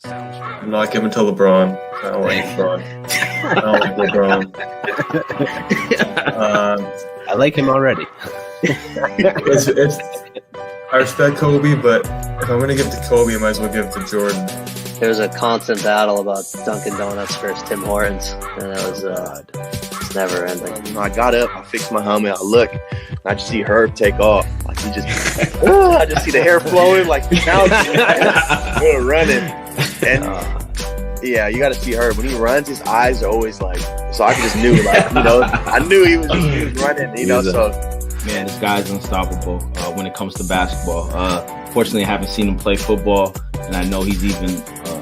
I'm not giving to LeBron. I don't like LeBron. I like him already. I respect Kobe, but if I'm going to give to Kobe, I might as well give to Jordan. There was a constant battle about Dunkin' Donuts versus Tim Hortons, and that was it's never ending. I got up, I fixed my helmet, I look, and I just see Herb take off. Like he just, I just see the hair flowing, like now we're running. And yeah, you got to see Herb when he runs. His eyes are always like, so I just knew, like, you know, I knew he was running, you know. So man, this guy's unstoppable when it comes to basketball. Fortunately, I haven't seen him play football, and I know he's even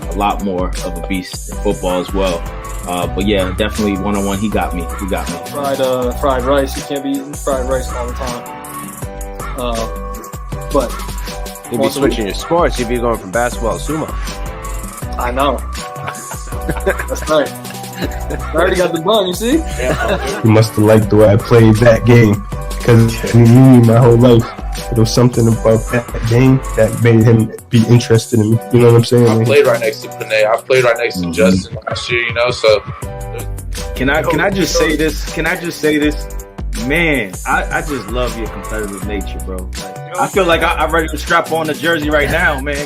a lot more of a beast in football as well. But yeah, definitely one-on-one, he got me. Fried rice. You can't be eating fried rice all the time. But you'd be switching your sports. You'd be going from basketball to sumo. I know. That's right. I already got the bun, you see? You must have liked the way I played that game. Because me, my whole life, there was something about that game that made him be interested in me. You know what I'm saying? I played right next to Panay. I played right next to Justin last year, you know, so. Can I just say this? Man, I just love your competitive nature, bro. Like, I feel like I'm ready to strap on the jersey right now, man.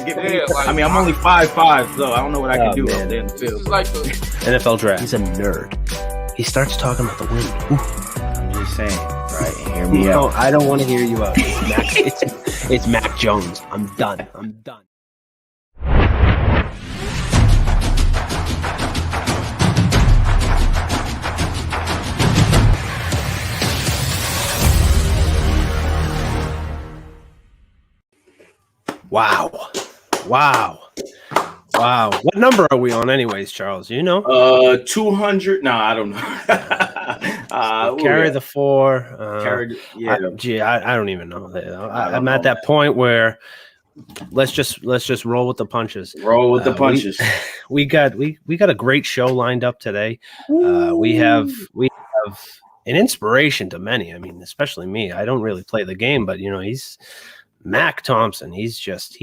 I'm only 5'5", so I don't know what I can do out there in the field. Like NFL draft. He's a nerd. He starts talking about the wind. Ooh. I'm just saying, right? Hear me out. I don't want to hear you out. It's Mac Jones. I'm done. Wow. What number are we on anyways, Charles? You know? 200. No, I don't know. Carry the 4. Yeah. I don't even know. I'm at that point where let's just roll with the punches. We got a great show lined up today. We have an inspiration to many. I mean, especially me. I don't really play the game, but you know, he's Mak Thompson. He is just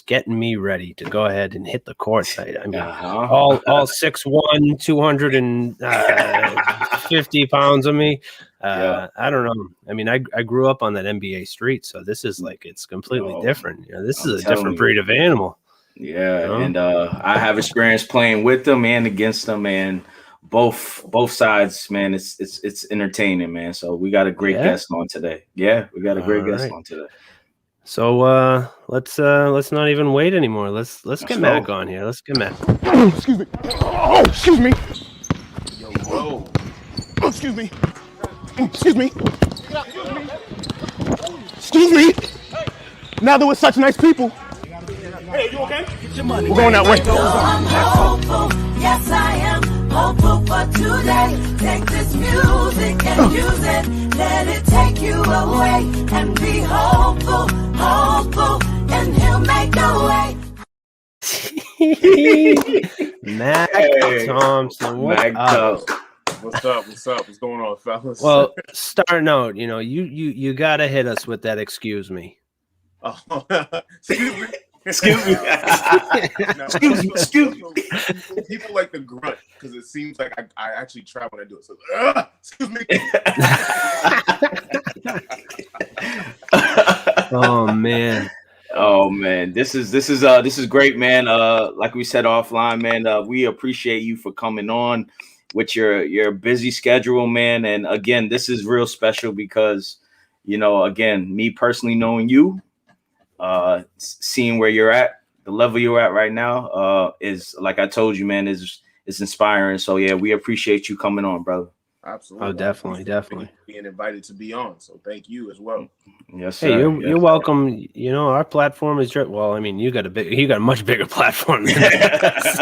getting me ready to go ahead and hit the court. I mean, all 6'1", 250 pounds of me. I don't know. I mean, I grew up on that NBA street, so this is like it's completely different. You know, this is a different breed of animal. Yeah, you know? And I have experience playing with them and against them, and both sides, man. It's entertaining, man. So we got a great guest on today. Yeah, we got a great guest on today. So let's not even wait anymore. Let's get Mac on here. Let's get Mac. Excuse me. Oh, excuse me. Yo, bro. Oh, excuse me. Excuse me. Excuse me. Now that we're such nice people. Hey, you okay? Get your money. We're going that way. I'm hopeful. Yes, I am hopeful for today. Take this music and use it. Let it take you away and be hopeful, and he'll make a way. Mac Thompson, What's up? What's going on, fellas? Well, starting out, you know, you gotta hit us with that. Excuse me. Oh, excuse me. Excuse me. Excuse me. People like the grunt because it seems like I actually try when I do it. So, excuse me. Oh man. This is great, man. Like we said offline, man. We appreciate you for coming on with your busy schedule, man. And again, this is real special because, you know, again, me personally knowing you. Seeing where you're at, the level you're at right now, is like I told you, man, is inspiring. So yeah, we appreciate you coming on, brother. Absolutely. Oh, definitely. Being invited to be on. So thank you as well. Yes, sir. Hey, you're welcome. You know, our platform is well. I mean, you got a much bigger platform than us.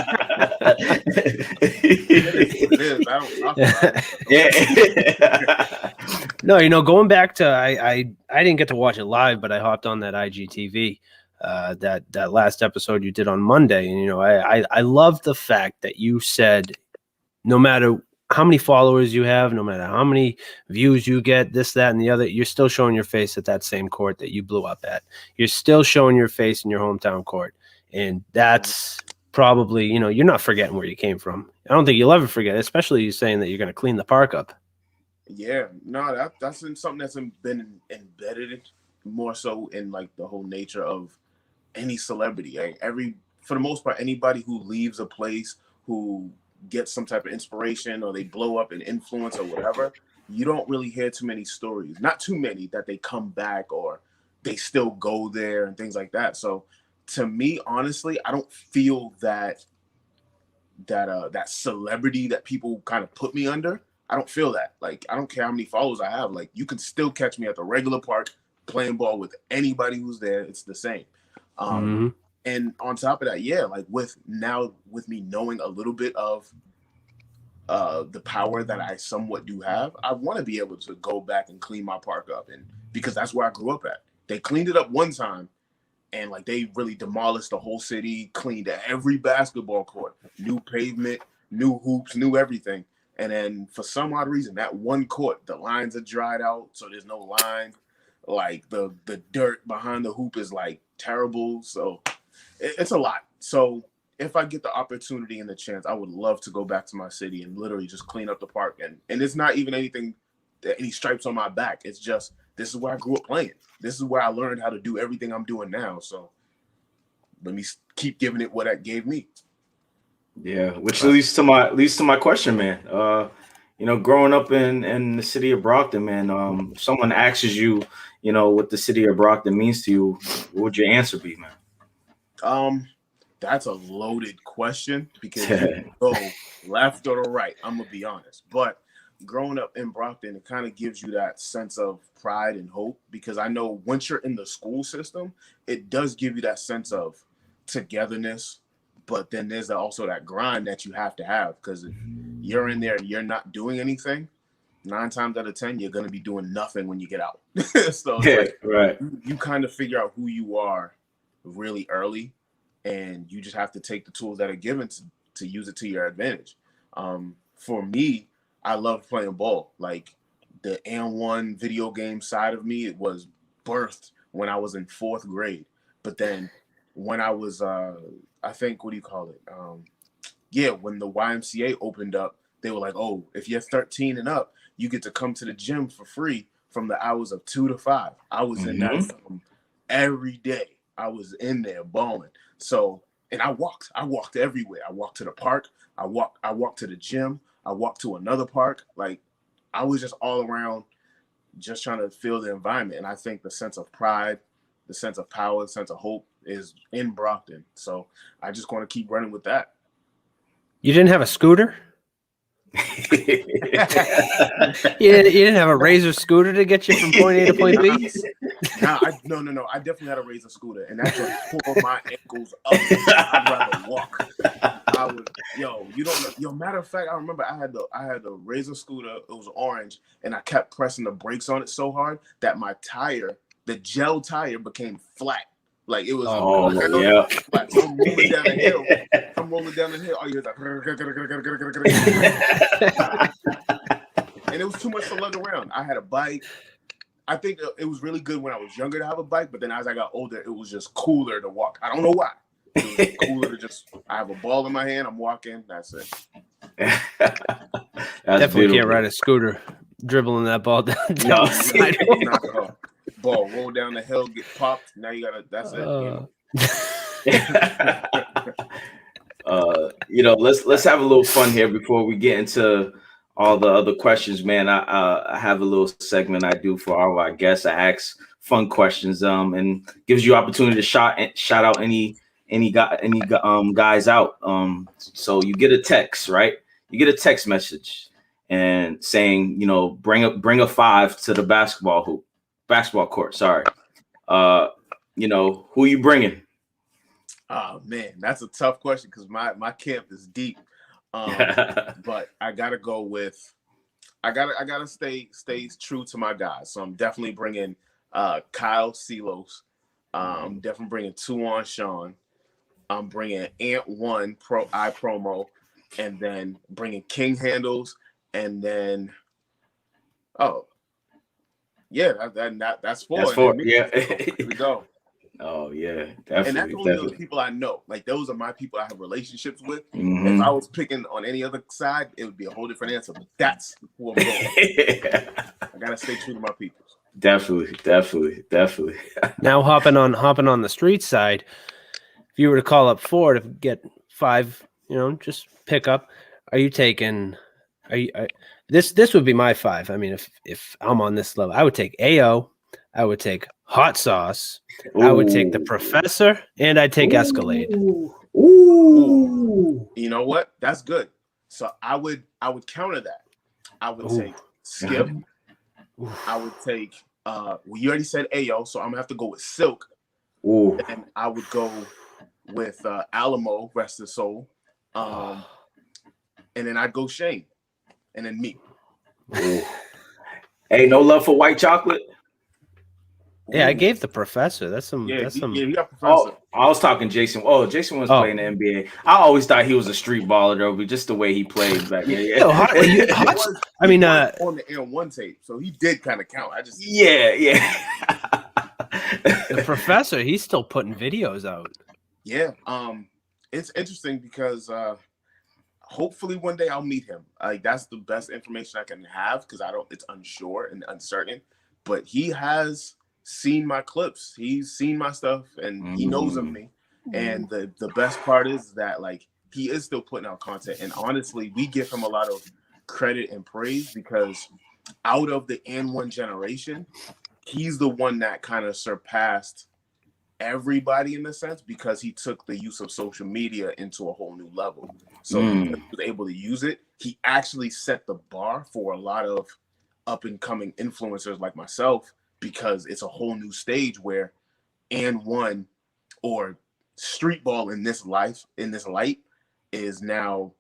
No, you know, going back to I didn't get to watch it live, but I hopped on that IGTV that last episode you did on Monday, and you know, I love the fact that you said no matter how many followers you have, no matter how many views you get, this, that, and the other, you're still showing your face at that same court that you blew up at. You're still showing your face in your hometown court, and that's probably, you're not forgetting where you came from. I don't think you'll ever forget, especially you saying that you're going to clean the park up. Yeah, no, that's something that's been embedded more so in like the whole nature of any celebrity. Like for the most part, anybody who leaves a place, who gets some type of inspiration or they blow up and influence or whatever, you don't really hear too many stories. Not too many that they come back or they still go there and things like that. So to me, honestly, I don't feel that celebrity that people kind of put me under. I don't feel that. Like, I don't care how many followers I have. Like, you can still catch me at the regular park playing ball with anybody who's there. It's the same. And on top of that, yeah, like with me knowing a little bit of the power that I somewhat do have, I want to be able to go back and clean my park up, and because that's where I grew up at. They cleaned it up one time, and like they really demolished the whole city, cleaned every basketball court, new pavement, new hoops, new everything. And then for some odd reason, that one court, the lines are dried out, so there's no line. Like the dirt behind the hoop is like terrible. So it's a lot. So if I get the opportunity and the chance, I would love to go back to my city and literally just clean up the park. And it's not even any stripes on my back. It's just, this is where I grew up playing. This is where I learned how to do everything I'm doing now. So let me keep giving it what that gave me. Yeah, which leads to my question, man. Growing up in the city of Brockton, man, if someone asks you, what the city of Brockton means to you, what would your answer be, man? That's a loaded question because you can go left or the right. I'm gonna be honest, but growing up in Brockton, it kind of gives you that sense of pride and hope, because I know once you're in the school system, it does give you that sense of togetherness. But then there's also that grind that you have to have, because if you're in there and you're not doing anything, 9 times out of 10, you're going to be doing nothing when you get out. So it's right. You kind of figure out who you are really early, and you just have to take the tools that are given to use it to your advantage. For me, I love playing ball. Like the And1 video game side of me, it was birthed when I was in 4th grade. But then when I was, I think, what do you call it? When the YMCA opened up, they were like, oh, if you're 13 and up, you get to come to the gym for free from the hours of 2 to 5. I was in that every day. I was in there balling. So, and I walked everywhere. I walked to the park. I walked to the gym. I walked to another park. Like, I was just all around just trying to feel the environment. And I think the sense of pride, the sense of power, the sense of hope is in Brockton. So I just want to keep running with that. You didn't have a scooter? You didn't have a Razor scooter to get you from point A to point B? No. I definitely had a Razor scooter, and that just pulled my ankles up. I'd rather walk. I would, you don't know. Matter of fact, I remember I had the Razor scooter. It was orange, and I kept pressing the brakes on it so hard that my tire, the gel tire, became flat. Like it was. Flat. So I'm rolling down the hill. Oh, you're like, and it was too much to lug around. I had a bike. I think it was really good when I was younger to have a bike, but then as I got older, it was just cooler to walk. I don't know why. It was cooler to I have a ball in my hand, I'm walking, that's it. Definitely can't ride a scooter dribbling that ball down the sidewalk. Ball roll down the hill, get popped. Now you gotta. That's it. Let's have a little fun here before we get into all the other questions, man. I have a little segment I do for all our guests. I ask fun questions, and gives you opportunity to shout out any guys out. So you get a text, right? You get a text message and saying, bring a 5 to the basketball court. Sorry. Who you bringing? Oh man, that's a tough question because my camp is deep. But I gotta go with I gotta stay true to my guys. So I'm definitely bringing Kyle Silos. I'm definitely bringing 2-on Sean. I'm bringing Ant1 promo, and then bringing King Handles, and then that's 4. That's 4. Yeah. Here we go. Oh yeah, And that's definitely. only those people I know. Like those are my people I have relationships with. Mhm. If I was picking on any other side, it would be a whole different answer. But that's who I'm going with. I gotta stay true to my people. Definitely. Now hopping on the street side, if you were to call up 4 to get 5, just pick up. Are you taking? This would be my 5. I mean, if I'm on this level, I would take AO. I would take Hot Sauce. I would take the Professor, and I'd take Escalade. Ooh. You know what? That's good. So I would counter that. I would take Skip. I would take you already said AO, so I'm gonna have to go with Silk. Ooh. And I would go with Alamo, rest his soul. And then I'd go Shane. And then me. Hey, no love for white chocolate. Yeah, I gave the Professor. That's some. Yeah, that's some. he got Professor. Oh, I was talking Jason. Oh, Jason was playing the NBA. I always thought he was a street baller though, but just the way he played back then. Yeah. I mean, on the N1 tape, so he did kind of count. Yeah. The Professor, he's still putting videos out. Yeah, it's interesting because hopefully one day I'll meet him. Like that's the best information I can have because it's unsure and uncertain. But he has seen my clips, he's seen my stuff, and he knows of me. And the best part is that like he is still putting out content. And honestly, we give him a lot of credit and praise because out of the N1 generation, he's the one that kind of surpassed everybody in a sense because he took the use of social media into a whole new level. So he was able to use it. He actually set the bar for a lot of up and coming influencers like myself because it's a whole new stage where N1 or street ball in this light is now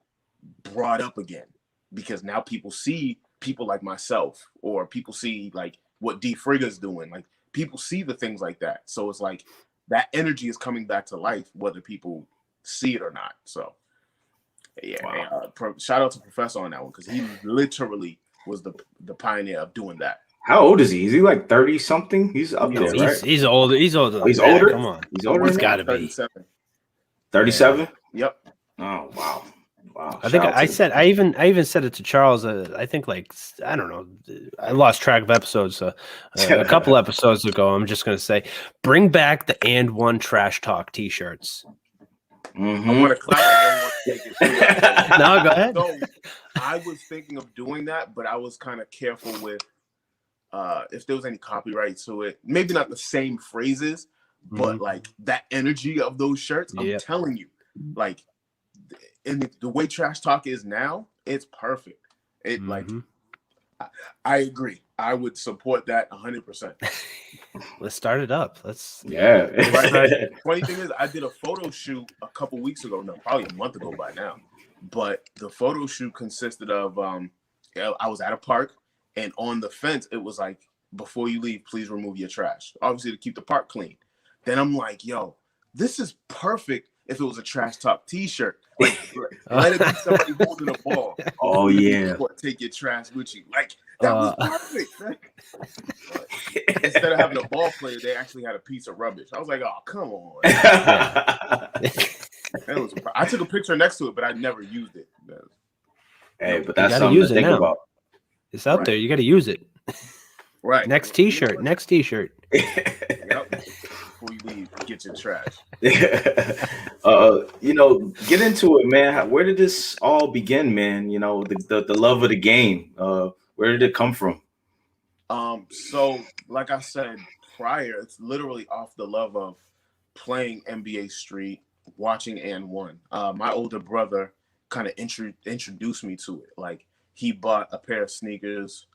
brought up again because now people see people like myself or people see like what D Frigga's doing. Like people see the things like that. So it's like that energy is coming back to life, whether people see it or not. So yeah, shout out to Professor on that one because he literally was the pioneer of doing that. How old is he? Is he like 30 something? He's up there, right? He's older. He's older. He's older. Come on, he's older. He's got to be 37. 37. Yep. Oh wow. I think I even said it to Charles. I think like I don't know. I lost track of episodes. A couple episodes ago. I'm just gonna say, bring back the And1 Trash Talk T-shirts. Mm-hmm. I want to clap. I don't want to take it. No, go ahead. So I was thinking of doing that, but I was kind of careful with if there was any copyright to it. Maybe not the same phrases, but like that energy of those shirts. I'm telling you, like, and the way Trash Talk is now, it's perfect. It like, I agree. I would support that 100%. Let's start it up. Right. Funny thing is, I did a photo shoot a couple weeks ago. No, probably a month ago by now. But the photo shoot consisted of I was at a park, and on the fence it was like, "Before you leave, please remove your trash." Obviously to keep the park clean. Then I'm like, "Yo, this is perfect." If it was a Trash Talk T-shirt, like let it be somebody holding a ball. Oh yeah. Take your trash with you. Like that was perfect. Man. Instead of having a ball player, they actually had a piece of rubbish. I was like, oh come on. I took a picture next to it, but I never used it. Hey, but that's something to think about. It's out there. You got to use it. Right. Next T-shirt. Yep. Before you leave, get your trash. Get into it, man. Where did this all begin, man? You know, the love of the game. Where did it come from? So like I said prior, it's literally off the love of playing NBA Street, watching N1. My older brother kind of introduced me to it. Like he bought a pair of sneakers,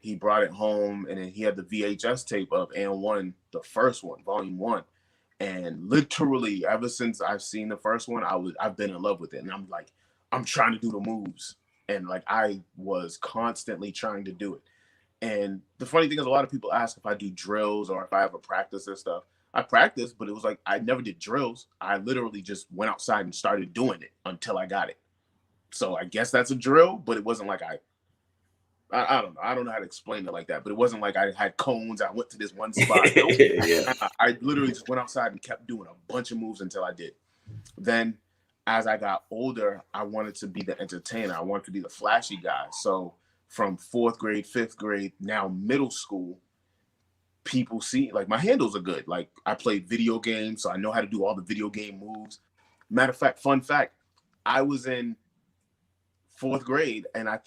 he brought it home, and then he had the VHS tape of N1, the first one, volume 1. And literally ever since I've seen the first one, I've been in love with it. And I'm like, I'm trying to do the moves. And like I was constantly trying to do it. And the funny thing is, a lot of people ask if I do drills or if I ever practice and stuff. I practiced, but it was like I never did drills. I literally just went outside and started doing it until I got it. So I guess that's a drill, but it wasn't like I I don't know. I don't know how to explain it like that, but it wasn't like I had cones. I went to this one spot. Nope. Yeah. I literally just went outside and kept doing a bunch of moves until I did. Then as I got older, I wanted to be the entertainer. I wanted to be the flashy guy. So from 4th grade, 5th grade, now middle school, people see like my handles are good. Like I played video games, so I know how to do all the video game moves. Matter of fact, fun fact, I was in 4th grade, and I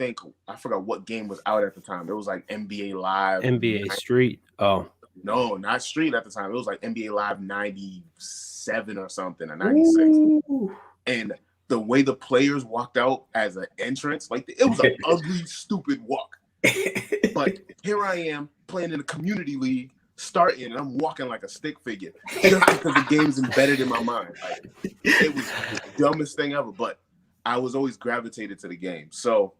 forgot what game was out at the time. It was like NBA Live. NBA Street. Oh. No, not Street at the time. It was like NBA Live 97 or something, or 96. Ooh. And the way the players walked out as an entrance, like it was an ugly, stupid walk. But here I am playing in a community league, starting, and I'm walking like a stick figure just because the game's embedded in my mind. Like, it was the dumbest thing ever, but I was always gravitated to the game. So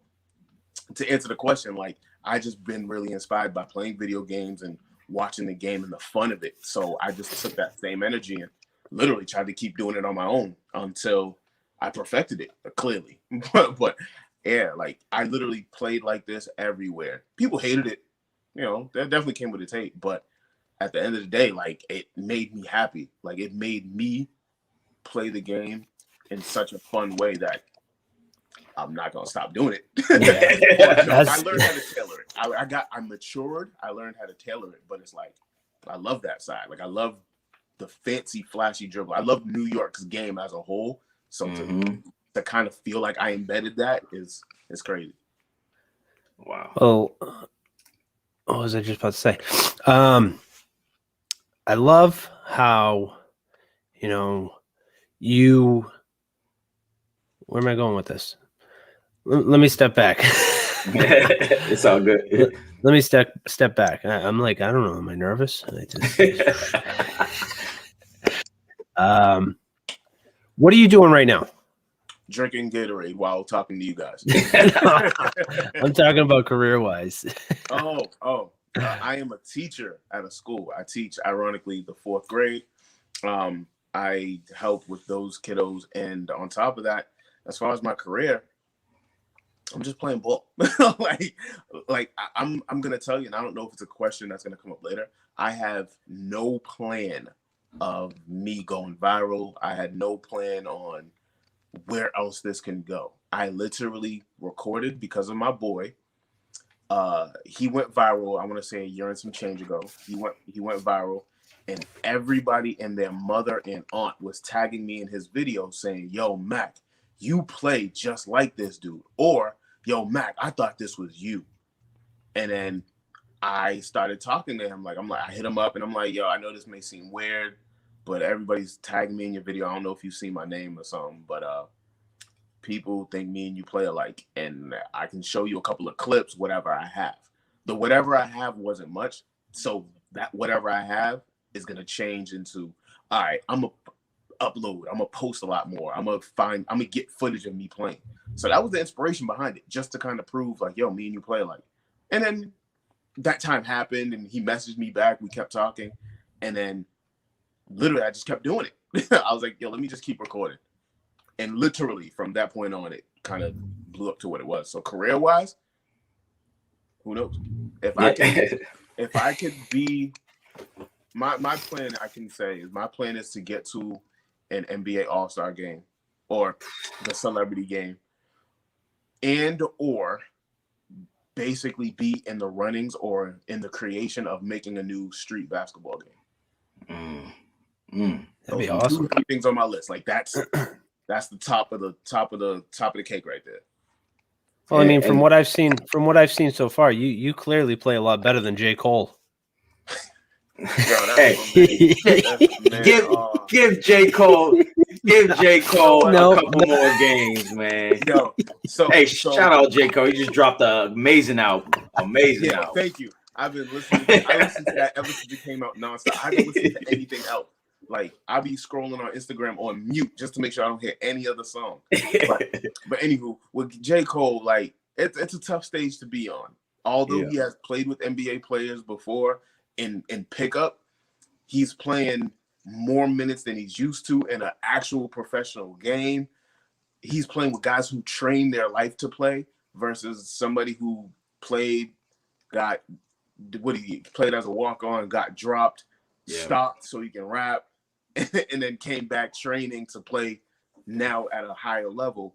to answer the question, like I just been really inspired by playing video games and watching the game and the fun of it. So I just took that same energy and literally tried to keep doing it on my own until I perfected it, clearly. But yeah, like I literally played like this everywhere. People hated it. You know, that definitely came with its hate. But at the end of the day, like it made me happy. Like it made me play the game in such a fun way that I'm not gonna stop doing it. Yeah. No, I learned how to tailor it. I matured. I learned how to tailor it, but it's like I love that side. Like I love the fancy, flashy dribble. I love New York's game as a whole. So to kind of feel like I embedded that is crazy. Wow. Oh, what was I just about to say? I love how you. Where am I going with this? Let me step back. It's all good. Let me step back. I'm like, I don't know. Am I nervous? What are you doing right now? Drinking Gatorade while talking to you guys. I'm talking about career-wise. I am a teacher at a school. I teach, ironically, the 4th grade. I help with those kiddos, and on top of that, as far as my career, I'm just playing ball. I'm gonna tell you, and I don't know if it's a question that's gonna come up later. I have no plan of me going viral. I had no plan on where else this can go. I literally recorded because of my boy. He went viral. I want to say a year and some change ago. He went viral, and everybody and their mother and aunt was tagging me in his video saying, "Yo, Mac, you play just like this dude," or "Yo, Mac, I thought this was you." And then I started talking to him. I hit him up and I'm like, "Yo, I know this may seem weird, but everybody's tagging me in your video. I don't know if you see my name or something, but people think me and you play alike, and I can show you a couple of clips, whatever I have." The whatever I have wasn't much, so that whatever I have is gonna change into, all right, I'm gonna upload, I'm gonna post a lot more, I'm gonna get footage of me playing. So that was the inspiration behind it, just to kind of prove like, yo, me and you play alike. And then that time happened, and he messaged me back. We kept talking, and then literally I just kept doing it. I was like, yo, let me just keep recording. And literally from that point on, it kind of blew up to what it was. So career-wise, who knows? If I could be, my plan, I can say, is my plan is to get to an NBA All-Star game or the celebrity game, and or basically be in the runnings or in the creation of making a new street basketball game. That'd be awesome. 2 things on my list. Like that's the top of the cake right there. Well, I mean, from what I've seen so far, you clearly play a lot better than J. Cole. Give J. Cole a couple more games, man. Shout out J. Cole. He just dropped an amazing album. Thank you. I've been listening. I listened to that ever since it came out nonstop. I haven't listened to anything else. Like I be scrolling on Instagram on mute just to make sure I don't hear any other song. But anywho, with J. Cole, like it's a tough stage to be on. Although he has played with NBA players before in pickup, he's playing more minutes than he's used to in an actual professional game. He's playing with guys who train their life to play versus somebody who played, he played as a walk-on, got dropped, stopped so he can rap, and then came back training to play now at a higher level.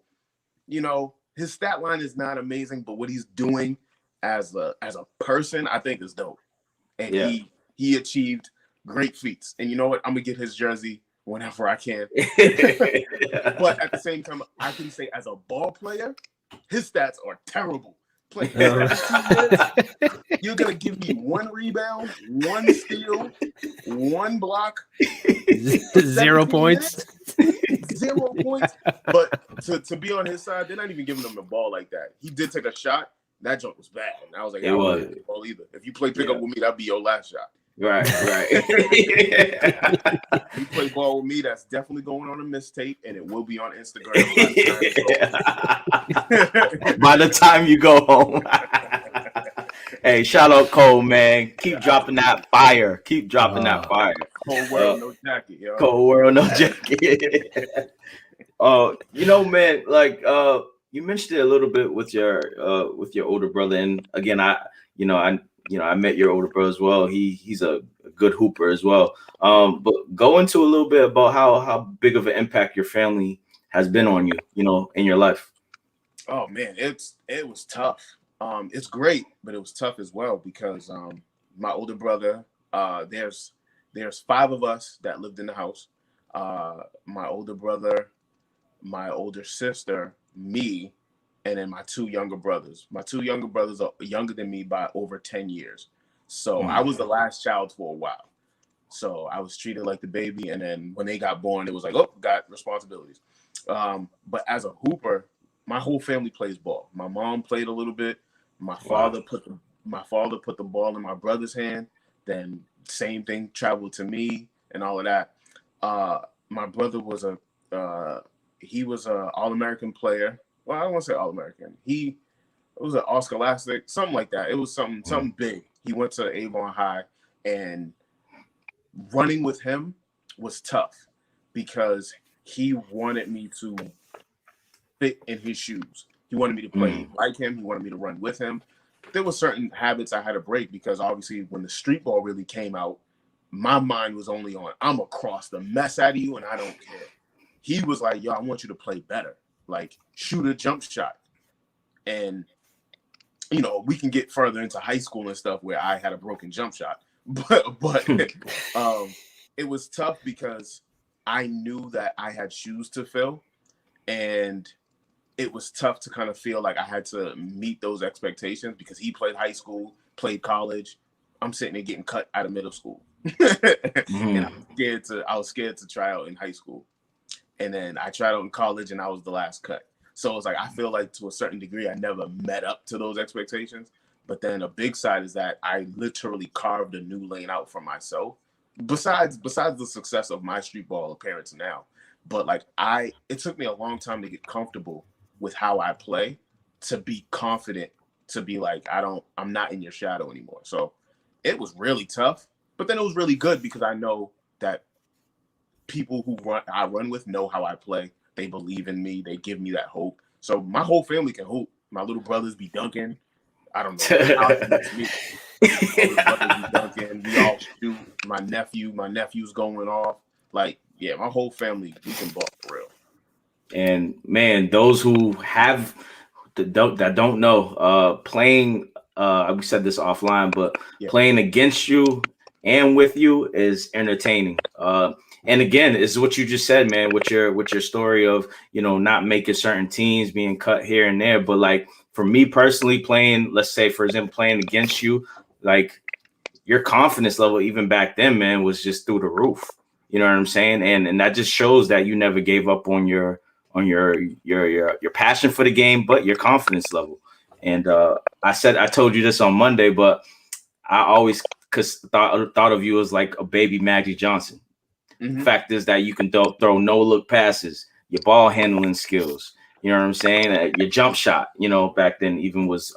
You know, his stat line is not amazing, but what he's doing as a person, I think is dope. And he achieved great feats. And you know what? I'm gonna get his jersey whenever I can. But at the same time, I can say as a ball player, his stats are terrible. Playing 17 minutes, you're gonna give me 1 rebound, 1 steal, 1 block, 0 points. 0 points. But to be on his side, they're not even giving him the ball like that. He did take a shot. That joke was bad. And I was like, I don't want the ball either. If you play pickup with me, that'd be your last shot. Right. You play ball with me, that's definitely going on a mistape, and it will be on Instagram. By the time you go home. Hey, shout out Cole, man. Keep dropping that fire. Keep dropping that fire. Cold world, no jacket, yo. Cold world, no jacket. You know, man, like you mentioned it a little bit with your older brother, and again, I met your older brother as well. He's a good hooper as well. But go into a little bit about how big of an impact your family has been on you, you know, in your life. Oh man, it was tough. It's great, but it was tough as well because my older brother, there's 5 of us that lived in the house. My older brother, my older sister, me, and then my 2 younger brothers. My 2 younger brothers are younger than me by over 10 years. So I was the last child for a while. So I was treated like the baby. And then when they got born, it was like, oh, got responsibilities. But as a hooper, my whole family plays ball. My mom played a little bit. My father put the ball in my brother's hand. Then same thing traveled to me and all of that. My brother was a All-American player. Well, I don't want to say All-American. It was an All-Scholastic, something like that. It was something big. He went to Avon High, and running with him was tough because he wanted me to fit in his shoes. He wanted me to play like him. He wanted me to run with him. There were certain habits I had to break because obviously when the street ball really came out, my mind was only on, I'm going to cross the mess out of you and I don't care. He was like, yo, I want you to play better. Like, shoot a jump shot. And, you know, we can get further into high school and stuff where I had a broken jump shot. But it was tough because I knew that I had shoes to fill. And it was tough to kind of feel like I had to meet those expectations because he played high school, played college. I'm sitting there getting cut out of middle school. And I was scared to try out in high school. And then I tried out in college and I was the last cut. So it's like, I feel like to a certain degree, I never met up to those expectations. But then a big side is that I literally carved a new lane out for myself. Besides the success of my street ball appearance now. But like it took me a long time to get comfortable with how I play, to be confident, to be like, I'm not in your shadow anymore. So it was really tough, but then it was really good because I know that people who I run with know how I play. They believe in me. They give me that hope. So my whole family can hoop. My little brothers be dunking. I don't know how it's me. My brothers be dunking. We all shoot. My nephew's going off. Like, yeah, my whole family, we can ball for real. And man, those who that don't know, playing, we said this offline, but playing against you and with you is entertaining. And again, it's what you just said, man, with your story of, you know, not making certain teams, being cut here and there. But like for me personally, playing, let's say, for example, playing against you, like your confidence level, even back then, man, was just through the roof. You know what I'm saying? And that just shows that you never gave up on your passion for the game, but your confidence level. And I told you this on Monday, but I always thought of you as like a baby Magic Johnson. The fact is that you can throw no look passes, your ball handling skills. You know what I'm saying? Your jump shot, you know, back then even was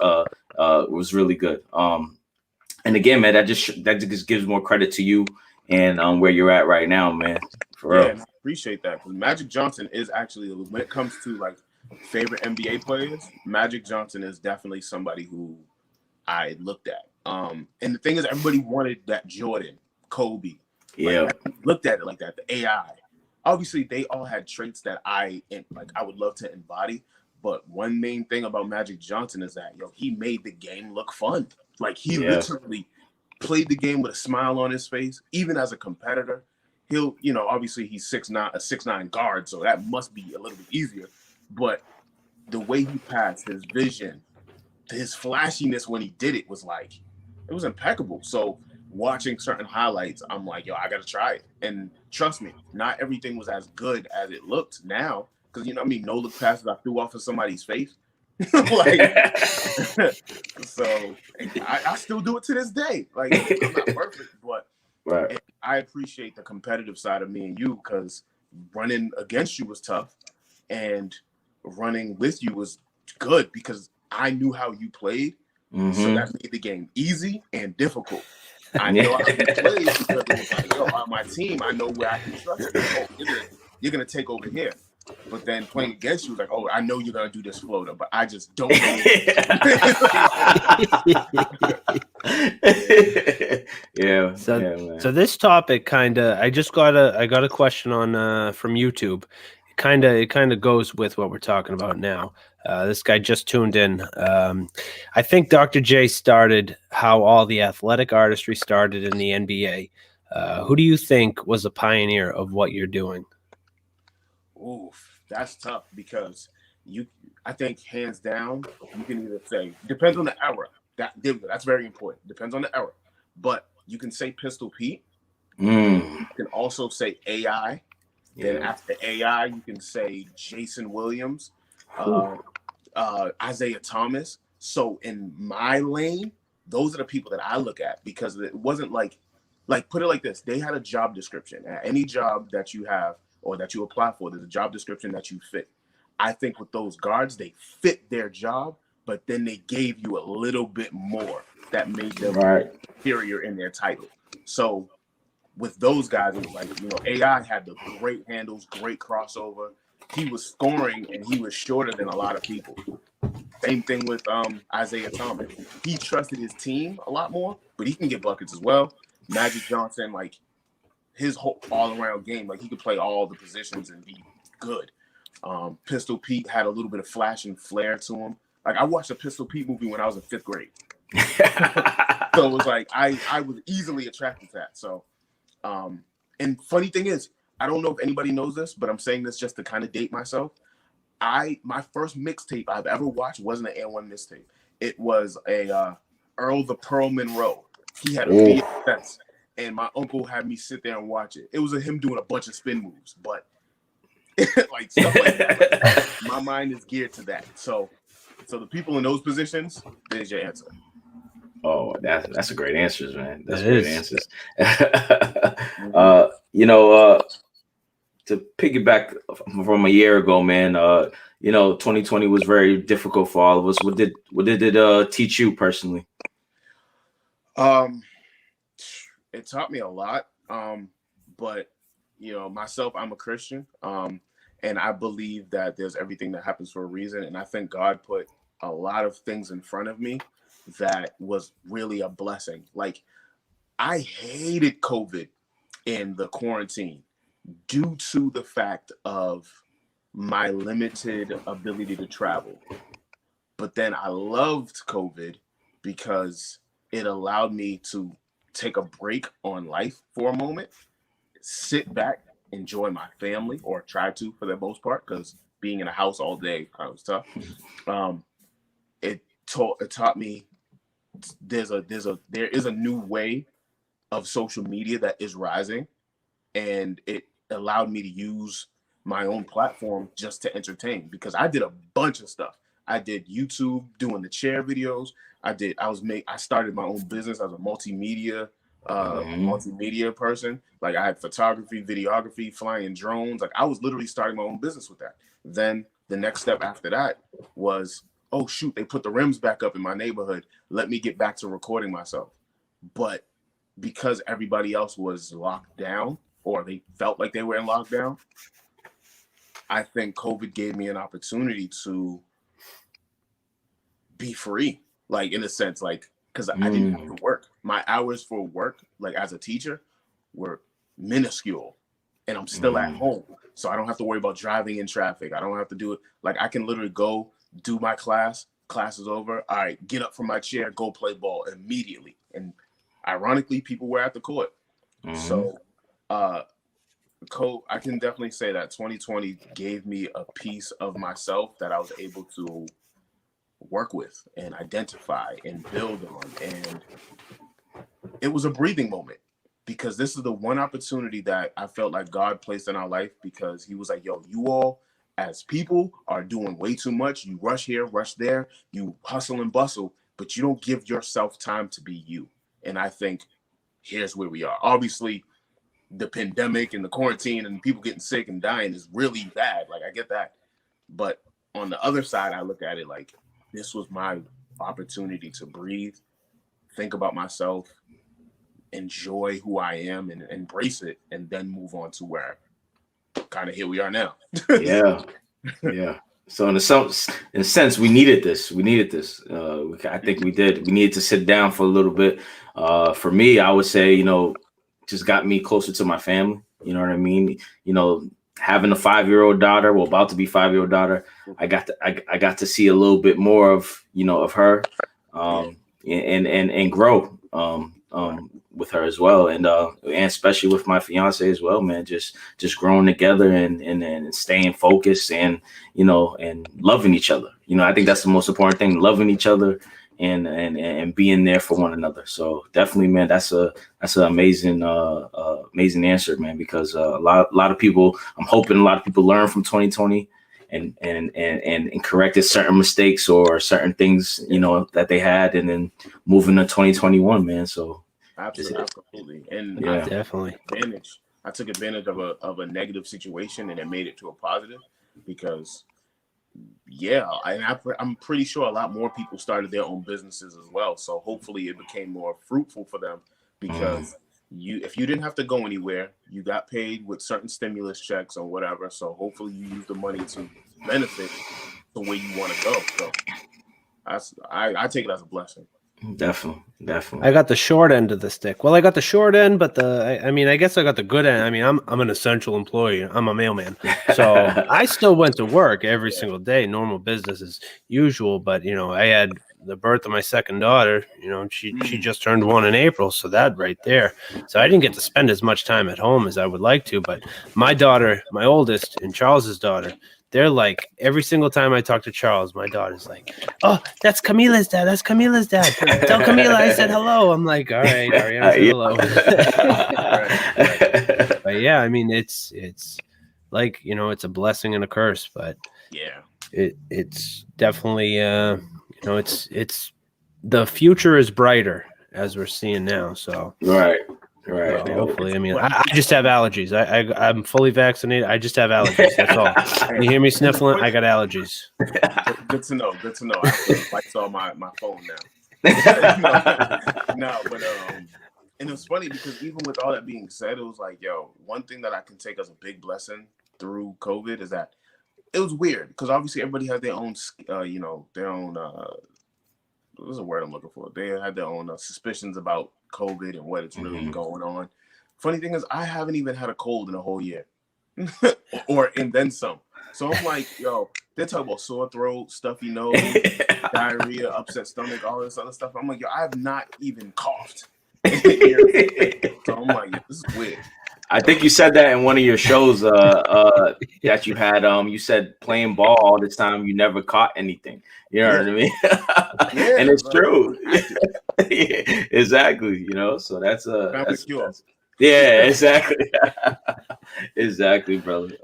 really good. And again, man, that just gives more credit to you and where you're at right now, man. For real. I appreciate that. Magic Johnson is actually, when it comes to like favorite NBA players, Magic Johnson is definitely somebody who I looked at. And the thing is, everybody wanted that Jordan, Kobe. Yeah. Looked at it like that. The AI. Obviously, they all had traits that I would love to embody. But one main thing about Magic Johnson is that he made the game look fun. Like he literally played the game with a smile on his face, even as a competitor. He'll, obviously he's 6'9", a 6'9" guard, so that must be a little bit easier. But the way he passed, his vision, his flashiness when he did it was like, it was impeccable. So watching certain highlights, I'm like, I gotta try it. And trust me, not everything was as good as it looked now. Because no look passes I threw off of somebody's face. So I still do it to this day. Like, I'm not perfect, but I appreciate the competitive side of me and you, because running against you was tough and running with you was good because I knew how you played. So that made the game easy and difficult. I know how you played because it was like, on my team, I know where I can trust you. You're gonna take over here. But then playing against you was like, I know you're gonna do this floater, but I just don't know. So this topic I got a question on from YouTube. It kind of goes with what we're talking about now. This guy just tuned in. I think Dr. J started how all the athletic artistry started in the NBA. Who do you think was the pioneer of what you're doing? Oof, that's tough because I think hands down, you can either say, depends on the era. That's very important. Depends on the era. But you can say Pistol Pete. You can also say AI. Then after AI, you can say Jason Williams, Isaiah Thomas. So in my lane, those are the people that I look at because it wasn't like put it like this. They had a job description. At any job that you have or that you apply for, there's a job description that you fit. I think with those guards, they fit their job, but then they gave you a little bit more that made them superior in their title. So with those guys, it was like, AI had the great handles, great crossover. He was scoring and he was shorter than a lot of people. Same thing with Isaiah Thomas. He trusted his team a lot more, but he can get buckets as well. Magic Johnson, like his whole all-around game, like he could play all the positions and be good. Pistol Pete had a little bit of flash and flair to him. Like I watched a Pistol Pete movie when I was in 5th grade. So it was like I was easily attracted to that. So and funny thing is, I don't know if anybody knows this, but I'm saying this just to kind of date myself. My first mixtape I've ever watched wasn't an A1 mixtape. It was a Earl the Pearl Monroe. He had a VHS, and my uncle had me sit there and watch it. It was him doing a bunch of spin moves, but like stuff like that. Like, my mind is geared to that. So the people in those positions, there's your answer. Oh, that's a great answers, man. That's It great is. answers. To piggyback from a year ago, man, 2020 was very difficult for all of us. What did it teach you personally? It taught me a lot. But myself, I'm a Christian. And I believe that there's everything that happens for a reason. And I think God put a lot of things in front of me that was really a blessing. Like I hated COVID in the quarantine due to the fact of my limited ability to travel. But then I loved COVID because it allowed me to take a break on life for a moment, sit back, enjoy my family, or try to for the most part, because being in a house all day was tough. It taught me there is a new way of social media that is rising, and it allowed me to use my own platform just to entertain, because I did a bunch of stuff. I did YouTube doing the chair videos. I started my own business as a multimedia person. Like I had photography, videography, flying drones. Like I was literally starting my own business with that. Then the next step after that was, oh shoot, they put the rims back up in my neighborhood. Let me get back to recording myself. But because everybody else was locked down, or they felt like they were in lockdown, I think COVID gave me an opportunity to be free. Like in a sense, like because I didn't have to work. My hours for work, like as a teacher, were minuscule, and I'm still at home, so I don't have to worry about driving in traffic. I don't have to do it. Like I can literally go do my class. Class is over. All right, get up from my chair, go play ball immediately. And ironically, people were at the court. So, I can definitely say that 2020 gave me a piece of myself that I was able to work with and identify and build on. And it was a breathing moment, because this is the one opportunity that I felt like God placed in our life, because he was like, yo, you all as people are doing way too much. You rush here, rush there, you hustle and bustle, but you don't give yourself time to be you. And I think here's where we are. Obviously, the pandemic and the quarantine and people getting sick and dying is really bad. Like, I get that. But on the other side, I look at it like this was my opportunity to breathe, think about myself, enjoy who I am, and embrace it, and then move on to where kind of here we are now. Yeah. So in a sense, we needed this. I think we did. We needed to sit down for a little bit. For me, I would say, just got me closer to my family. You know what I mean? Having a 5-year-old daughter, well, about to be 5-year-old daughter, I got to see a little bit more of her, and grow with her as well, and especially with my fiance as well, man. Just growing together and staying focused and and loving each other. I think that's the most important thing: loving each other and being there for one another. So definitely, man, that's an amazing answer, man. Because a lot of people, I'm hoping a lot of people learn from 2020 and corrected certain mistakes or certain things that they had, and then moving to 2021, man. So. Absolutely. And yeah, definitely. I took advantage of a negative situation and it made it to a positive, because I'm pretty sure a lot more people started their own businesses as well. So hopefully it became more fruitful for them, because if you didn't have to go anywhere, you got paid with certain stimulus checks or whatever. So hopefully you use the money to benefit the way you want to go. So I take it as a blessing. Definitely. I got the short end of the stick. Well, I got the short end, but I guess I got the good end. I mean, I'm an essential employee. I'm a mailman, so I still went to work every single day, normal business as usual. But I had the birth of my second daughter. She just turned 1 in April, so that right there. So I didn't get to spend as much time at home as I would like to. But my daughter, my oldest, and Charles's daughter, they're like, every single time I talk to Charles, my daughter's like, "Oh, that's Camila's dad. That's Camila's dad. Tell Camila I said hello." I'm like, "All right, Ariana said hello." But yeah, I mean, it's like, it's a blessing and a curse, but it's definitely it's the future is brighter as we're seeing now. So right. Hopefully, I mean, I just have allergies. I'm fully vaccinated. I just have allergies. That's all. You hear me sniffling? I got allergies. Good to know. I have to lights on my phone now. No, but and it was funny because even with all that being said, it was like, one thing that I can take as a big blessing through COVID is that it was weird, because obviously everybody has their own, their own. What's the word I'm looking for? They had their own suspicions about COVID and what it's really going on. Funny thing is, I haven't even had a cold in a whole year, and then some. So I'm like, they're talking about sore throat, stuffy nose, diarrhea, upset stomach, all this other stuff. I'm like, I have not even coughed. So I'm like, this is weird. I think you said that in one of your shows that you had. You said playing ball all this time, you never caught anything. You know what I mean? And it's true. Exactly. So that's exactly. Exactly, brother.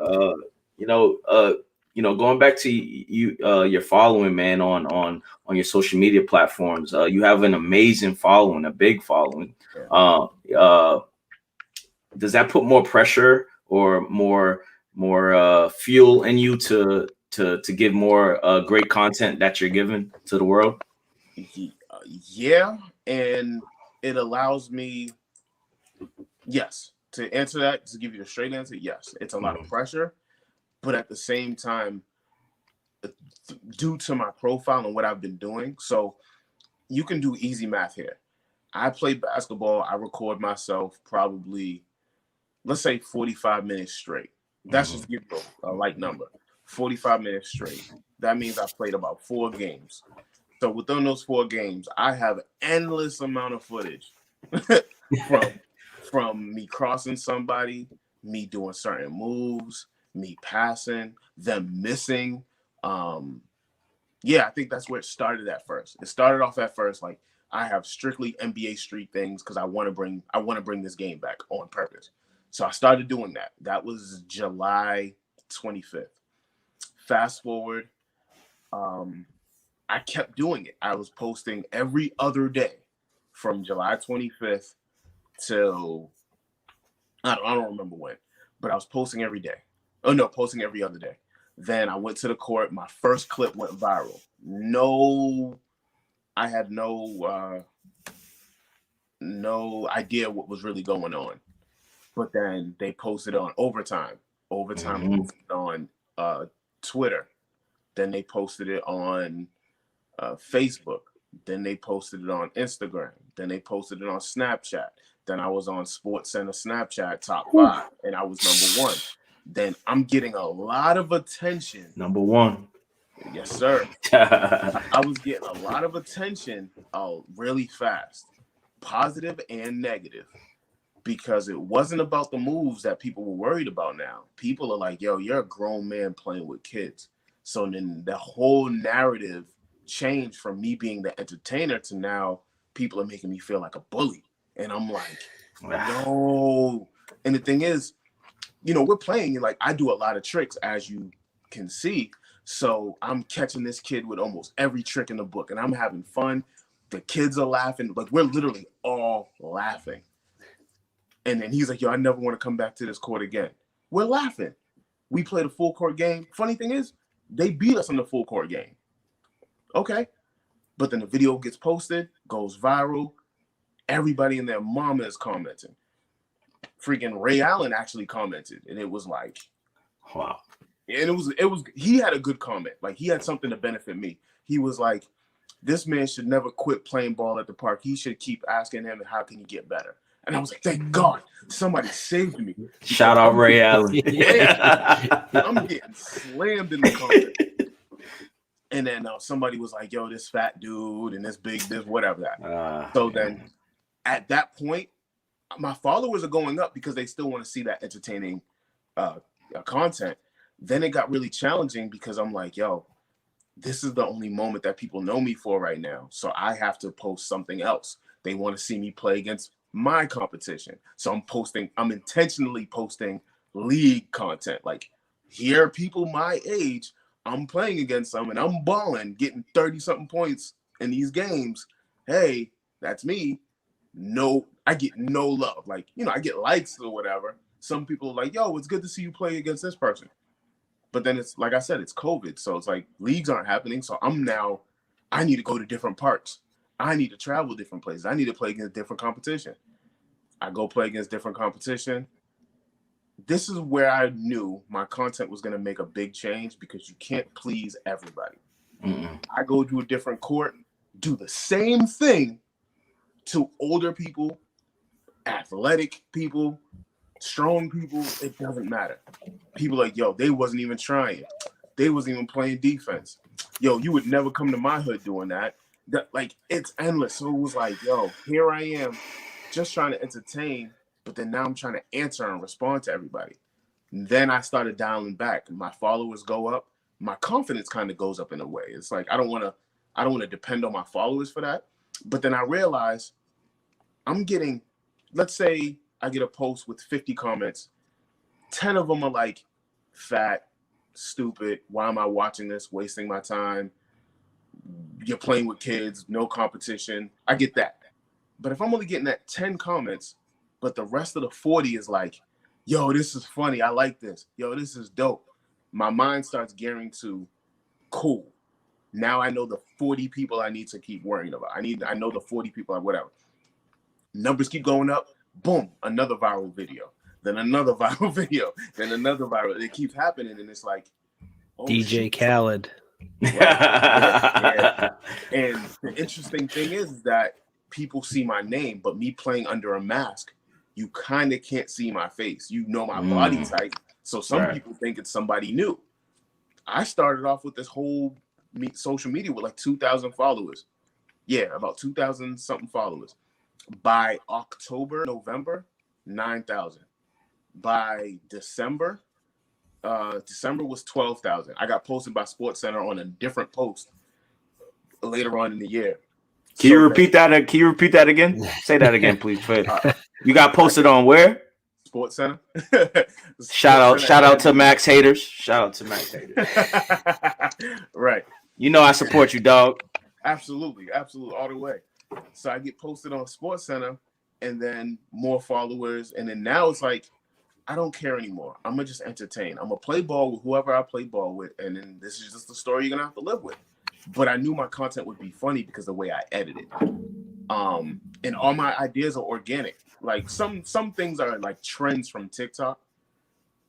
Going back to your following, man, on your social media platforms, you have an amazing following, a big following. Does that put more pressure or more fuel in you to give more great content that you're giving to the world? Yeah, and it allows me, yes, to answer that, to give you a straight answer, yes, it's a lot of pressure, but at the same time, due to my profile and what I've been doing, so you can do easy math here. I play basketball. I record myself probably, let's say 45 minutes straight. That's just give you a light number. 45 minutes straight. That means I played about 4 games. So within those 4 games, I have endless amount of footage from me crossing somebody, me doing certain moves, me passing, them missing. Yeah, I think that's where it started at first. It started off at first like I have strictly NBA Street things because I want to bring this game back on purpose. So I started doing that. That was July 25th. Fast forward, I kept doing it. I was posting every other day from July 25th till I don't remember when, but I was posting every day. Oh no, posting every other day. Then I went to the court. My first clip went viral. I had no idea what was really going on. But then they posted on Overtime. Overtime posted on Twitter. Then they posted it on Facebook. Then they posted it on Instagram. Then they posted it on Snapchat. Then I was on SportsCenter Snapchat top 5, and I was number 1. Then I'm getting a lot of attention. Number 1. Yes, sir. I was getting a lot of attention really fast, positive and negative, because it wasn't about the moves that people were worried about now. People are like, yo, you're a grown man playing with kids. So then the whole narrative changed from me being the entertainer to now people are making me feel like a bully. And I'm like, no. And the thing is, we're playing, and like I do a lot of tricks, as you can see. So I'm catching this kid with almost every trick in the book, and I'm having fun. The kids are laughing. Like, we're literally all laughing. And then he's like, yo, I never want to come back to this court again. We're laughing. We played a full court game. Funny thing is, they beat us in the full court game. Okay. But then the video gets posted, goes viral. Everybody and their mama is commenting. Freaking Ray Allen actually commented, and it was like, wow. And it was he had a good comment. Like, he had something to benefit me. He was like, this man should never quit playing ball at the park. He should keep asking him, how can he get better? And I was like, thank God, somebody saved me. Shout out Ray Allen. I'm getting slammed in the comment. And then somebody was like, yo, this fat dude and this big, this whatever that. So then at that point, my followers are going up because they still want to see that entertaining content. Then it got really challenging because I'm like, yo, this is the only moment that people know me for right now. So I have to post something else. They want to see me play against my competition. So I'm intentionally posting league content. Like, here are people my age, I'm playing against them and I'm balling, getting 30-something points in these games. Hey, that's me. No, I get no love. Like, I get likes or whatever. Some people are like, yo, it's good to see you play against this person. But then it's like I said, it's COVID. So it's like leagues aren't happening. So I need to go to different parks. I need to travel different places. I need to play against different competition. I go play against different competition. This is where I knew my content was going to make a big change, because you can't please everybody. I go to a different court, do the same thing to older people, athletic people, strong people. It doesn't matter. People like, yo, they wasn't even trying. They wasn't even playing defense. Yo, you would never come to my hood doing that. Like, it's endless. So it was like, yo, here I am just trying to entertain, but then now I'm trying to answer and respond to everybody. And then I started dialing back. My followers go up. My confidence kind of goes up in a way. It's like, I don't want to depend on my followers for that. But then I realized I'm getting, let's say I get a post with 50 comments. 10 of them are like, fat, stupid. Why am I watching this? Wasting my time. You're playing with kids, no competition. I get that. But if I'm only getting that 10 comments, but the rest of the 40 is like, yo, this is funny. I like this. Yo, this is dope. My mind starts gearing to, cool. Now I know the 40 people I need to keep worrying about. I know the 40 people, whatever. Numbers keep going up. Boom, another viral video. Then another viral video. Then another viral. It keeps happening, and it's like, DJ Khaled. Yeah. And the interesting thing is that people see my name, but me playing under a mask, you kind of can't see my face. You know my body type. So some people think it's somebody new. I started off with this whole social media with like 2,000 followers. Yeah, about 2,000 something followers. By November, 9,000. By December was 12,000. I got posted by SportsCenter on a different post later on in the year. Can you repeat that? Can you repeat that again? Say that again, please. You got posted on where? SportsCenter. Shout out to Max haters. Shout out to Max haters. Right. You know I support you, dog. Absolutely, all the way. So I get posted on SportsCenter, and then more followers, and then now it's like I don't care anymore. I'm gonna just entertain. I'm gonna play ball with whoever I play ball with, and then this is just the story you're gonna have to live with. But I knew my content would be funny because the way I edit it. And all my ideas are organic. Like some things are like trends from TikTok,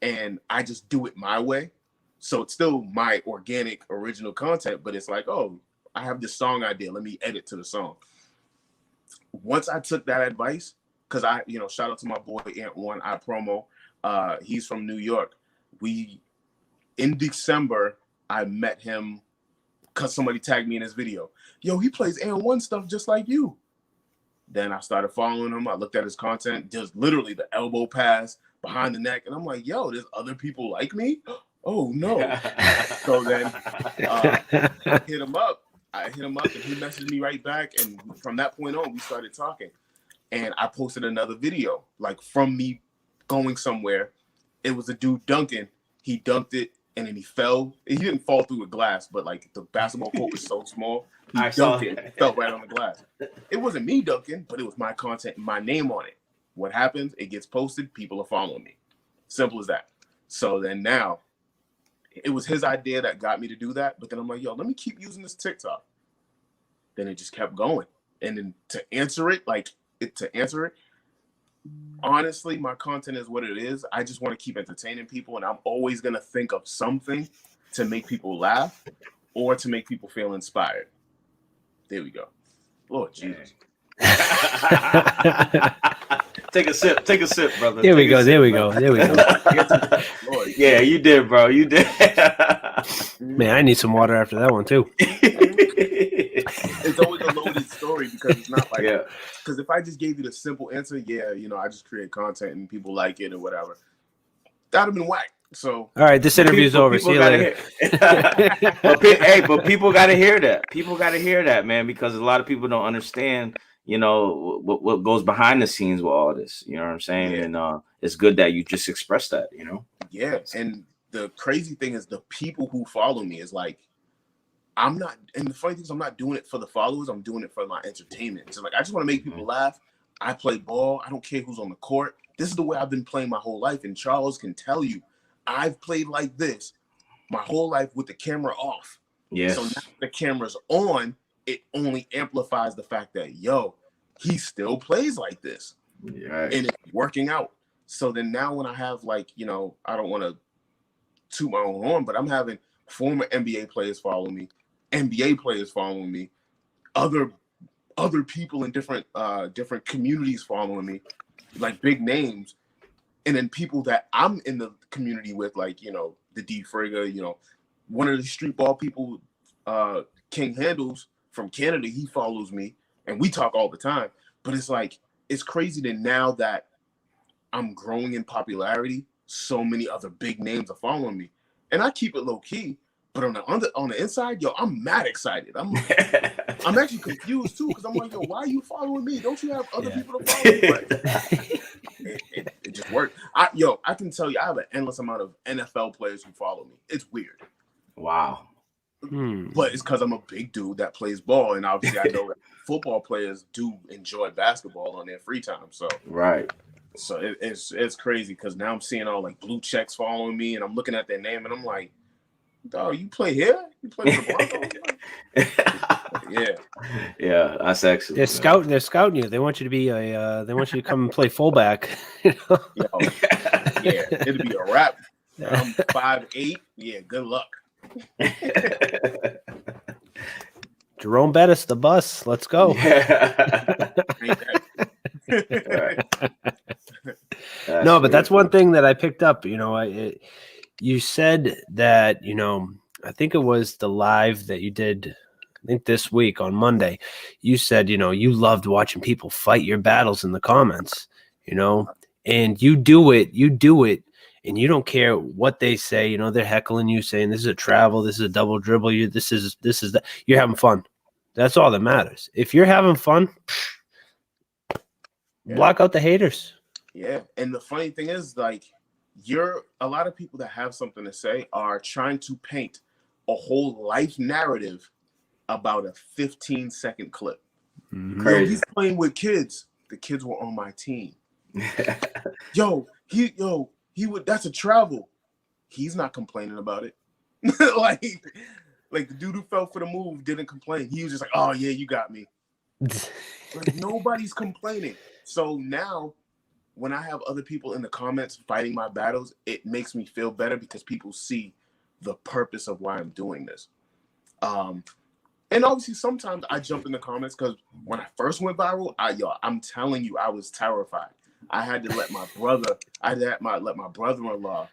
and I just do it my way. So it's still my organic original content, but it's like, oh, I have this song idea. Let me edit to the song. Once I took that advice, because shout out to my boy Ant One, I promo. He's from New York. In December, I met him because somebody tagged me in his video. Yo, he plays Ant One stuff just like you. Then I started following him. I looked at his content, just literally the elbow pass behind the neck. And I'm like, yo, there's other people like me? Oh, no. So then I hit him up. And he messaged me right back. And from that point on, we started talking. And I posted another video, like from me going somewhere. It was a dude dunking. He dunked it, and then he fell. He didn't fall through a glass, but like the basketball court was so small. He dunked it and fell right on the glass. It wasn't me dunking, but it was my content, my name on it. What happens? It gets posted. People are following me. Simple as that. So then now, it was his idea that got me to do that. But then I'm like, yo, let me keep using this TikTok. Then it just kept going. And then to answer it, honestly, my content is what it is. I just want to keep entertaining people, and I'm always going to think of something to make people laugh or to make people feel inspired. There we go. Lord Jesus. Take a sip, brother. There we go. Yeah, you did, bro. You did. Man, I need some water after that one too. It's always a loaded story because it's not like because if I just gave you the simple answer, I just create content and people like it or whatever, that'd have been whack. So all right, this interview's over. See you later. But people got to hear that. People got to hear that, man, because a lot of people don't understand, what goes behind the scenes with all this. You know what I'm saying? Yeah. And it's good that you just expressed that. Yeah, and the crazy thing is the people who follow me is like, I'm not, and the funny thing is I'm not doing it for the followers. I'm doing it for my entertainment. So like, I just want to make people laugh. I play ball. I don't care who's on the court. This is the way I've been playing my whole life. And Charles can tell you, I've played like this my whole life with the camera off. Yes. So now the camera's on, it only amplifies the fact that, he still plays like this. Right. And it's working out. So then now when I have I don't want to toot my own horn, but I'm having former NBA players follow me, NBA players following me, other people in different communities following me, like big names. And then people that I'm in the community with, like, the D Frigga, one of the street ball people, King Handles from Canada, he follows me and we talk all the time. But it's like, it's crazy that now that I'm growing in popularity, so many other big names are following me. And I keep it low key, but on the inside, I'm mad excited. I'm actually confused too, because I'm like, why are you following me? Don't you have other people to follow me? But it just worked. I can tell you, I have an endless amount of NFL players who follow me. It's weird. Wow. But it's because I'm a big dude that plays ball, and obviously I know that football players do enjoy basketball on their free time. So right. So it's crazy because now I'm seeing all like blue checks following me, and I'm looking at their name, and I'm like, "Oh, you play here? You play for the Broncos?" Yeah, that's excellent. They're scouting you. They want you to be they want you to come and play fullback. Yeah, it'd be a wrap. I'm 5'8". Yeah, good luck. Jerome Bettis, the bus. Let's go. No, but that's one thing that I picked up. You know, you said that, you know, I think it was the live that you did, I think this week on Monday, you said, you know, you loved watching people fight your battles in the comments, you know, and you do it, and you don't care what they say. You know, they're heckling you, saying this is a travel, this is a double dribble, this is that. You're having fun. That's all that matters. If you're having fun, block out the haters. Yeah, and the funny thing is, like, a lot of people that have something to say are trying to paint a whole life narrative about a 15-second clip. Yo, he's playing with kids. The kids were on my team. He would. That's a travel. He's not complaining about it. like the dude who fell for the move didn't complain. He was just like, "Oh yeah, you got me." Like, nobody's complaining. So now, when I have other people in the comments fighting my battles, it makes me feel better because people see the purpose of why I'm doing this. And obviously, sometimes I jump in the comments because when I first went viral, I'm telling you, I was terrified. I had to let my brother-in-law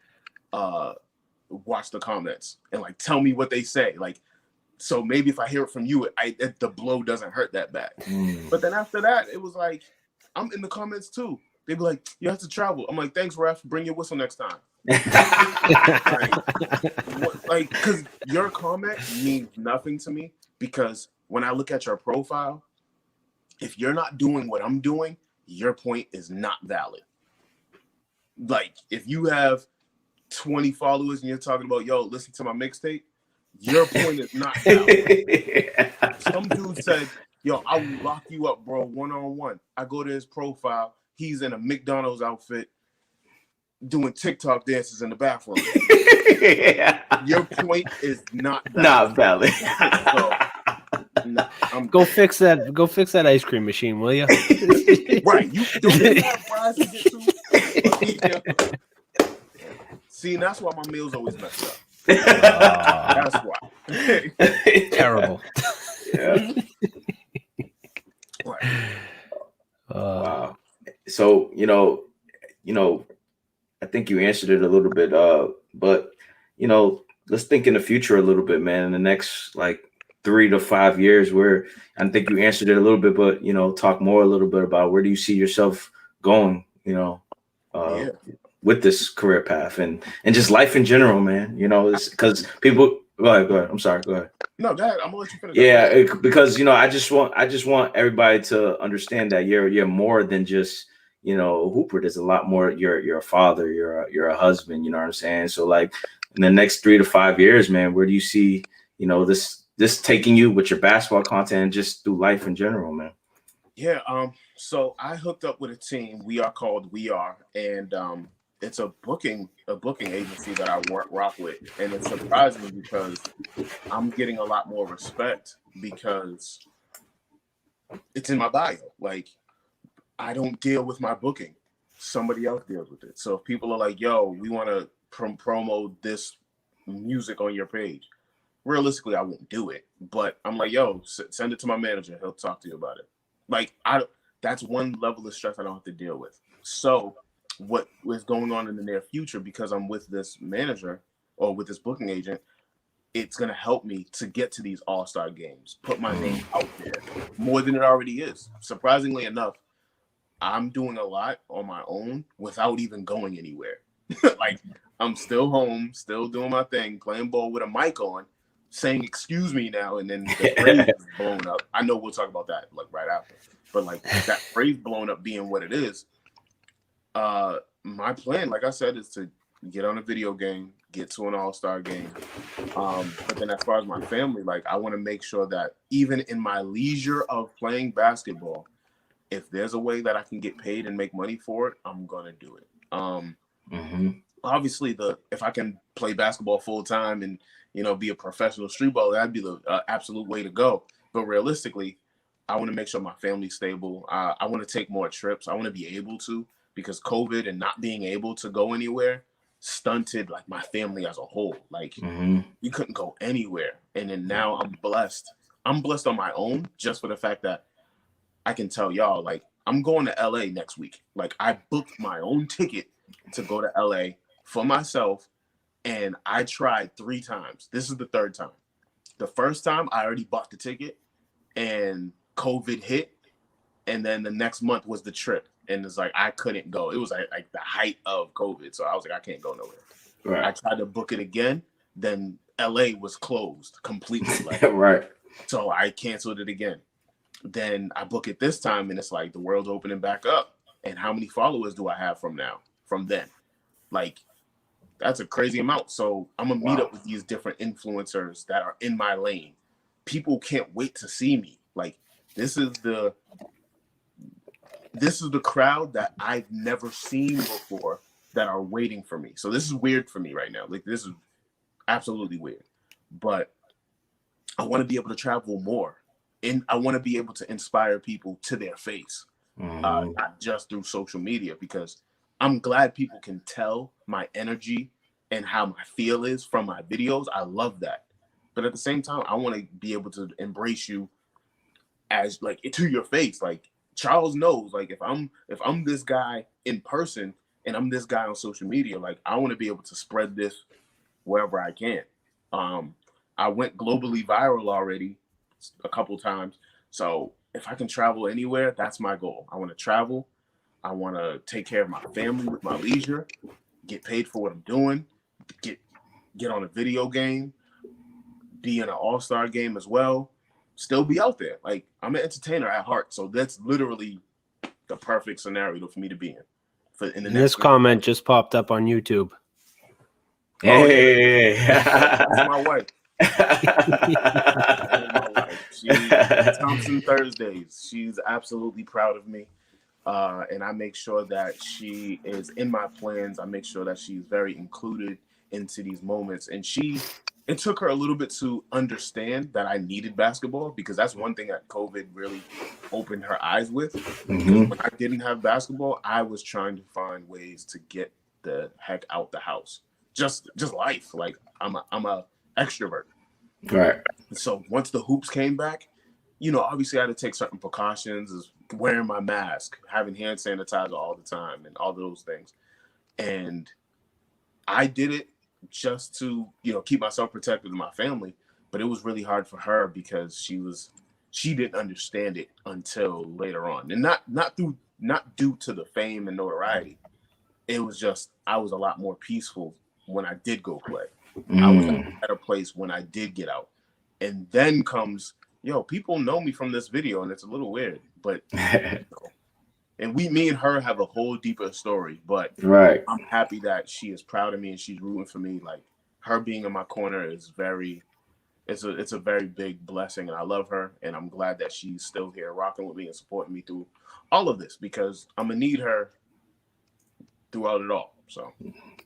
watch the comments and like tell me what they say. Like, so maybe if I hear it from you, the blow doesn't hurt that bad. But then after that, it was like, I'm in the comments too. They'd be like, you have to travel. I'm like, thanks, ref. Bring your whistle next time. Because your comment means nothing to me, because when I look at your profile, if you're not doing what I'm doing, your point is not valid. Like, if you have 20 followers and you're talking about, yo, listen to my mixtape, your point is not valid. Some dude said, yo, I will lock you up, bro, one-on-one. I go to his profile. He's in a McDonald's outfit doing TikTok dances in the bathroom. Your point is not valid. Not valid. Go fix that ice cream machine, will you? Right. You don't have fries to get to. See, and that's why my meals always mess up. That's why. Terrible. Yeah. Right. Wow. So, you know, I think you answered it a little bit, but, you know, let's think in the future a little bit, man. In the next, like, 3 to 5 years, where I think you answered it a little bit, but, you know, talk more a little bit about where do you see yourself going, you know, with this career path and just life in general, man. You know, because people. Go ahead. I'm sorry. Go ahead. No, go ahead. I'm gonna let you finish. Yeah, because, you know, I just want everybody to understand that you're more than just, you know, Hooper. There's a lot more. You're a father. You're a husband. You know what I'm saying? So, like, in the next 3 to 5 years, man, where do you see, you know, this taking you with your basketball content and just through life in general, man? Yeah. So I hooked up with a team. We are called We Are, and it's a booking agency that I rock with, and it's surprising because I'm getting a lot more respect because it's in my bio. Like, I don't deal with my booking; somebody else deals with it. So if people are like, "Yo, we want to promo this music on your page," realistically, I won't do it. But I'm like, "Yo, send it to my manager; he'll talk to you about it." Like, that's one level of stress I don't have to deal with. So what is going on in the near future, because I'm with this manager or with this booking agent, it's going to help me to get to these all-star games, put my name out there more than it already is. Surprisingly enough, I'm doing a lot on my own without even going anywhere. Like, I'm still home, still doing my thing, playing ball with a mic on, saying excuse me now, and then the phrase is blown up. I know we'll talk about that like right after, but like that phrase blown up being what it is. My plan, like I said, is to get on a video game, get to an all-star game. But then as far as my family, like, I want to make sure that even in my leisure of playing basketball, if there's a way that I can get paid and make money for it, I'm going to do it. Obviously, if I can play basketball full time and, you know, be a professional street baller, that'd be the absolute way to go. But realistically, I want to make sure my family's stable. I want to take more trips. I want to be able to, because COVID and not being able to go anywhere stunted like my family as a whole. Like, you couldn't go anywhere. And then now I'm blessed I'm blessed on my own just for the fact that I can tell y'all, like, I'm going to LA next week. Like, I booked my own ticket to go to LA for myself, and I tried 3 times. This is the 3rd time. The first time I already bought the ticket and COVID hit, and then the next month was the trip, and it's like I couldn't go. It was like the height of COVID, so I was like, I can't go nowhere. Right. I tried to book it again, then LA was closed completely. Like, right. So I canceled it again. Then I book it this time, and it's like the world's opening back up. And how many followers do I have from then? Like, that's a crazy amount. So I'm gonna meet up with these different influencers that are in my lane. People can't wait to see me. Like, this is the crowd that I've never seen before that are waiting for me. So this is weird for me right now. Like, this is absolutely weird. But I want to be able to travel more. And I want to be able to inspire people to their face, not just through social media, because I'm glad people can tell my energy and how my feel is from my videos. I love that. But at the same time, I want to be able to embrace you as, like, to your face. Like, Charles knows, like, if I'm this guy in person and I'm this guy on social media, like, I want to be able to spread this wherever I can. I went globally viral already a couple times. So if I can travel anywhere, that's my goal. I want to travel. I want to take care of my family with my leisure, get paid for what I'm doing, get on a video game, be in an all-star game as well, still be out there. Like, I'm an entertainer at heart. So that's literally the perfect scenario for me to be in. This comment just popped up on YouTube. Hey, that's my wife. She's Thompson Thursdays. She's absolutely proud of me, and I make sure that she is in my plans. I make sure that she's very included into these moments. And it took her a little bit to understand that I needed basketball, because that's one thing that COVID really opened her eyes with. When I didn't have basketball, I was trying to find ways to get the heck out the house. Just life. Like, I'm a extrovert. Right. So once the hoops came back, obviously I had to take certain precautions, is wearing my mask, having hand sanitizer all the time, and all those things. And I did it just to, keep myself protected and my family. But it was really hard for her because she didn't understand it until later on. And not due to the fame and notoriety. It was just, I was a lot more peaceful when I did go play. I was in a better place when I did get out. And then comes, people know me from this video, and it's a little weird, but and me and her have a whole deeper story. But right, I'm happy that she is proud of me and she's rooting for me. Like, her being in my corner is it's a very big blessing, and I love her, and I'm glad that she's still here rocking with me and supporting me through all of this, because I'm gonna need her throughout it all. So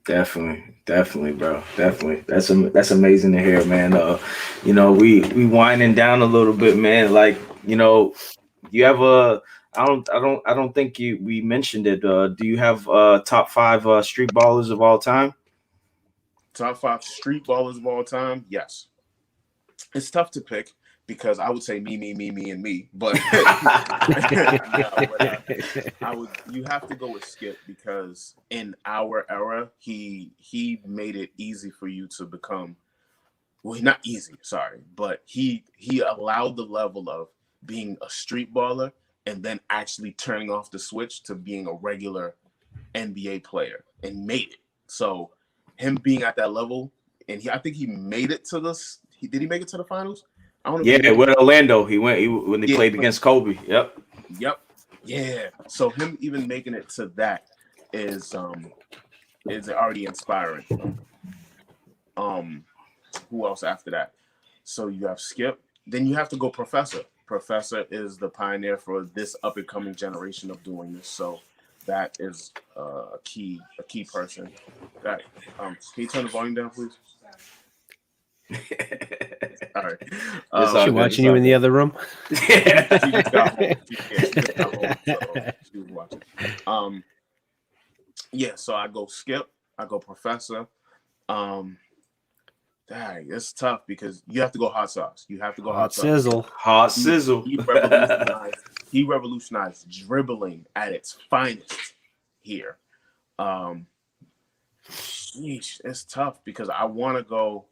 definitely, bro. Definitely. That's amazing to hear, man. We winding down a little bit, man. Like, you have I don't think we mentioned it. Do you have top 5 street ballers of all time? Top 5 street ballers of all time? Yes. It's tough to pick, because I would say me, and me. But you have to go with Skip, because in our era, he made it easy for you to become, well, not easy, sorry, but he allowed the level of being a street baller and then actually turning off the switch to being a regular NBA player, and made it. So him being at that level, and I think he made it to this. Did he make it to the finals? I don't know. Yeah, with Orlando, when they played against Kobe. Yep. Yeah. So him even making it to that is already inspiring. Who else after that? So you have Skip. Then you have to go Professor. Professor is the pioneer for this up and coming generation of doing this. So that is a key person. That can you turn the volume down, please? All right. She watching you in the other room? She just got home. She was watching. So I go Skip. I go Professor. Dang, it's tough because you have to go hot sauce. You have to go Hot sauce. sizzle. Hot sizzle. He revolutionized dribbling at its finest here. Sheesh, it's tough because I want to go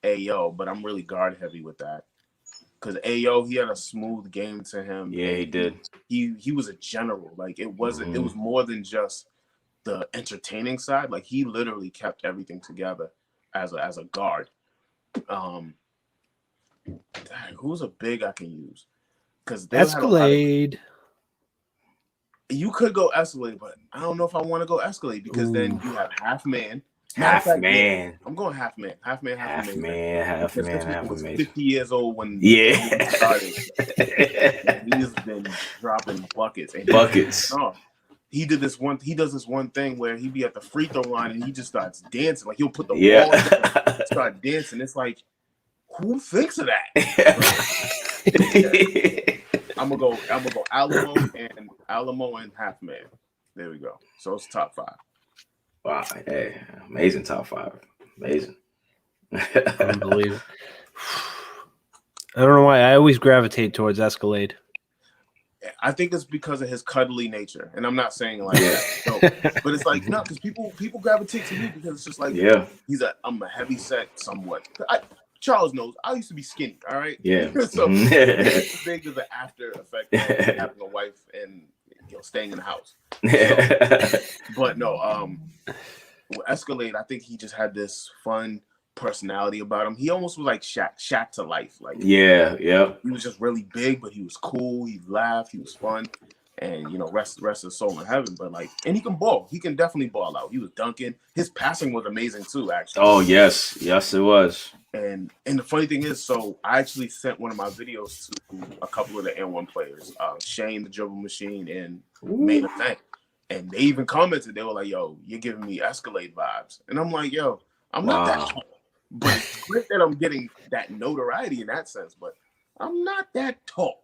AO, but I'm really guard heavy with that. Because AO, he had a smooth game to him. Yeah, he did. He was a general. Like it wasn't. It was more than just the entertaining side. Like he literally kept everything together as a guard. Dang, who's a big I can use? Because Escalade. You could go Escalade, but I don't know if I want to go Escalade because then you have half man. Half man. I'm going half man. Half man. Half man. 50 years old when he started. He's been dropping buckets. He does this one thing where he be at the free throw line and he just starts dancing. Like he'll put the ball and start dancing. It's like, who thinks of that? I'm gonna go Alamo and half man. There we go. So it's top 5. Wow, hey, amazing top 5. Amazing. Unbelievable. I don't know why I always gravitate towards Escalade. I think it's because of his cuddly nature, and I'm not saying like that. No, but it's like no, because people gravitate to me because it's just like I'm a heavy set somewhat. Charles knows I used to be skinny. All right, so it's big as an after effect of having a wife and staying in the house. So, but no, with Escalade, I think he just had this fun personality about him. He almost was like Shaq to life. Like he was just really big, but he was cool. He laughed. He was fun, and rest his soul in heaven. But like, and he can ball. He can definitely ball out. He was dunking. His passing was amazing too. Actually. Oh yes, it was. And the funny thing is, so I actually sent one of my videos to a couple of the N1 players, Shane the Dribble Machine and Main Event, and they even commented. They were like, "Yo, you're giving me Escalade vibes," and I'm like, "Yo, I'm not that tall, but it's great that I'm getting that notoriety in that sense, but I'm not that tall."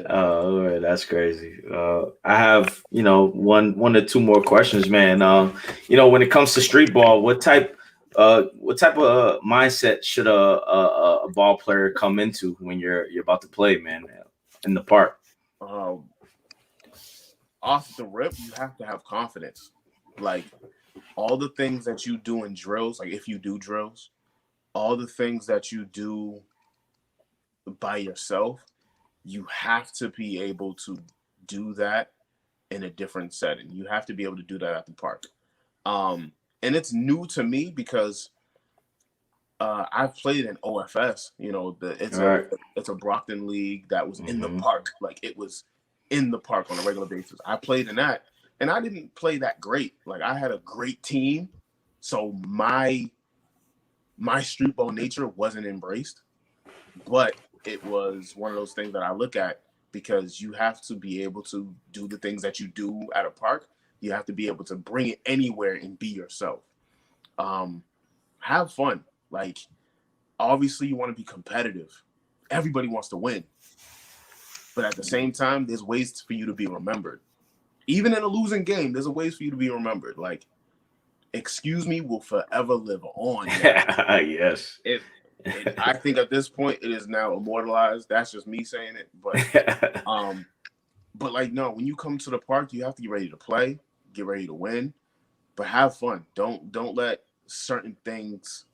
Oh, that's crazy. I have, one or two more questions, man. When it comes to street ball, what type of mindset should a ball player come into when you're about to play, man, in the park? Off the rip, you have to have confidence. Like all the things that you do in drills, like if you do drills, all the things that you do by yourself, you have to be able to do that in a different setting. You have to be able to do that at the park. And it's new to me because I've played in OFS. It's a Brockton league that was in the park. Like it was in the park on a regular basis. I played in that, and I didn't play that great. Like I had a great team, so my street ball nature wasn't embraced, but it was one of those things that I look at because you have to be able to do the things that you do at a park. You have to be able to bring it anywhere and be yourself. Have fun. Like, obviously you want to be competitive. Everybody wants to win. But at the same time, there's ways for you to be remembered. Even in a losing game, there's a ways for you to be remembered. Like, excuse me will forever live on. Yes. I think at this point it is now immortalized. That's just me saying it, but like no, when you come to the park, you have to get ready to play, get ready to win, but have fun. Don't let certain things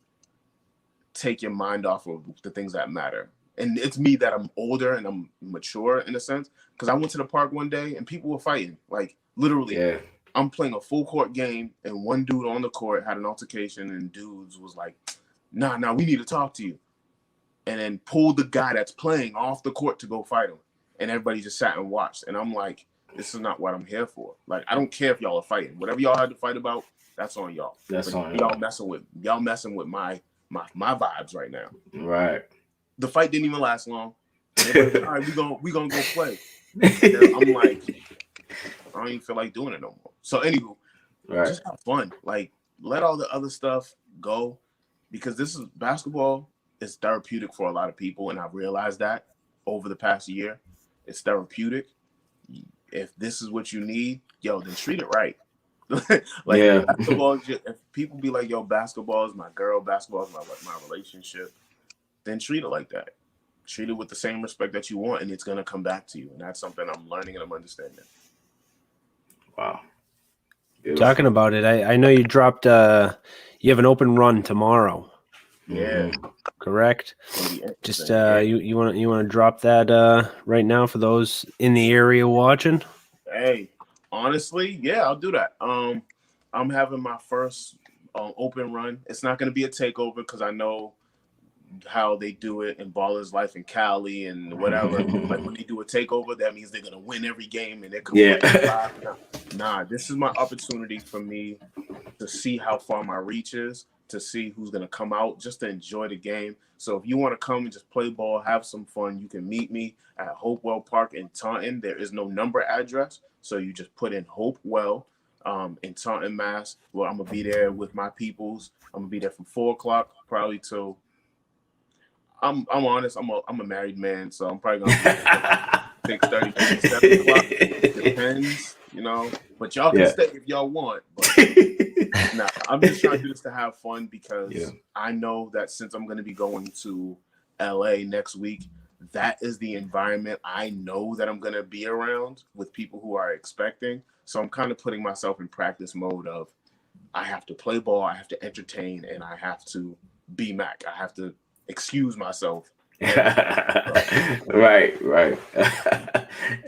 take your mind off of the things that matter. And it's me that I'm older and I'm mature in a sense because I went to the park one day and people were fighting, like literally. Yeah. I'm playing a full court game and one dude on the court had an altercation and dudes was like, nah, we need to talk to you. And then pulled the guy that's playing off the court to go fight him. And everybody just sat and watched. And I'm like, this is not what I'm here for. Like, I don't care if y'all are fighting. Whatever y'all had to fight about, that's on y'all. That's on y'all. Messing with my vibes right now. Right. The fight didn't even last long. Like, all right, we gonna go play. And I'm like, I don't even feel like doing it no more. So anywho, just have fun. Like, let all the other stuff go. Because this is basketball is therapeutic for a lot of people, and I've realized that over the past year. It's therapeutic. If this is what you need, then treat it right. Basketball is just, if people be like, yo, basketball is my girl, basketball is my relationship, then treat it like that. Treat it with the same respect that you want, and it's gonna come back to you. And that's something I'm learning and I'm understanding. Wow. Talking about it, I know you dropped you have an open run tomorrow. Yeah. Correct. Just you want to drop that right now for those in the area watching? Hey, honestly, yeah, I'll do that. I'm having my first open run. It's not going to be a takeover because I know how they do it in Baller's Life in Cali and whatever. Like when they do a takeover, that means they're going to win every game and they're going to win. Nah, this is my opportunity for me to see how far my reach is, to see who's going to come out, just to enjoy the game. So if you want to come and just play ball, have some fun, you can meet me at Hopewell Park in Taunton. There is no number address, so you just put in Hopewell in Taunton, Mass. Well, I'm going to be there with my peoples. I'm going to be there from 4 o'clock probably till, I'm honest, I'm a married man, so I'm probably going to be 6:30, 7 o'clock. Depends, you know. But y'all can stay if y'all want. But nah, I'm just trying to do this to have fun because I know that since I'm going to be going to LA next week, that is the environment I know that I'm going to be around with people who are expecting. So I'm kind of putting myself in practice mode of I have to play ball, I have to entertain, and I have to be Mac. I have to excuse myself. Right.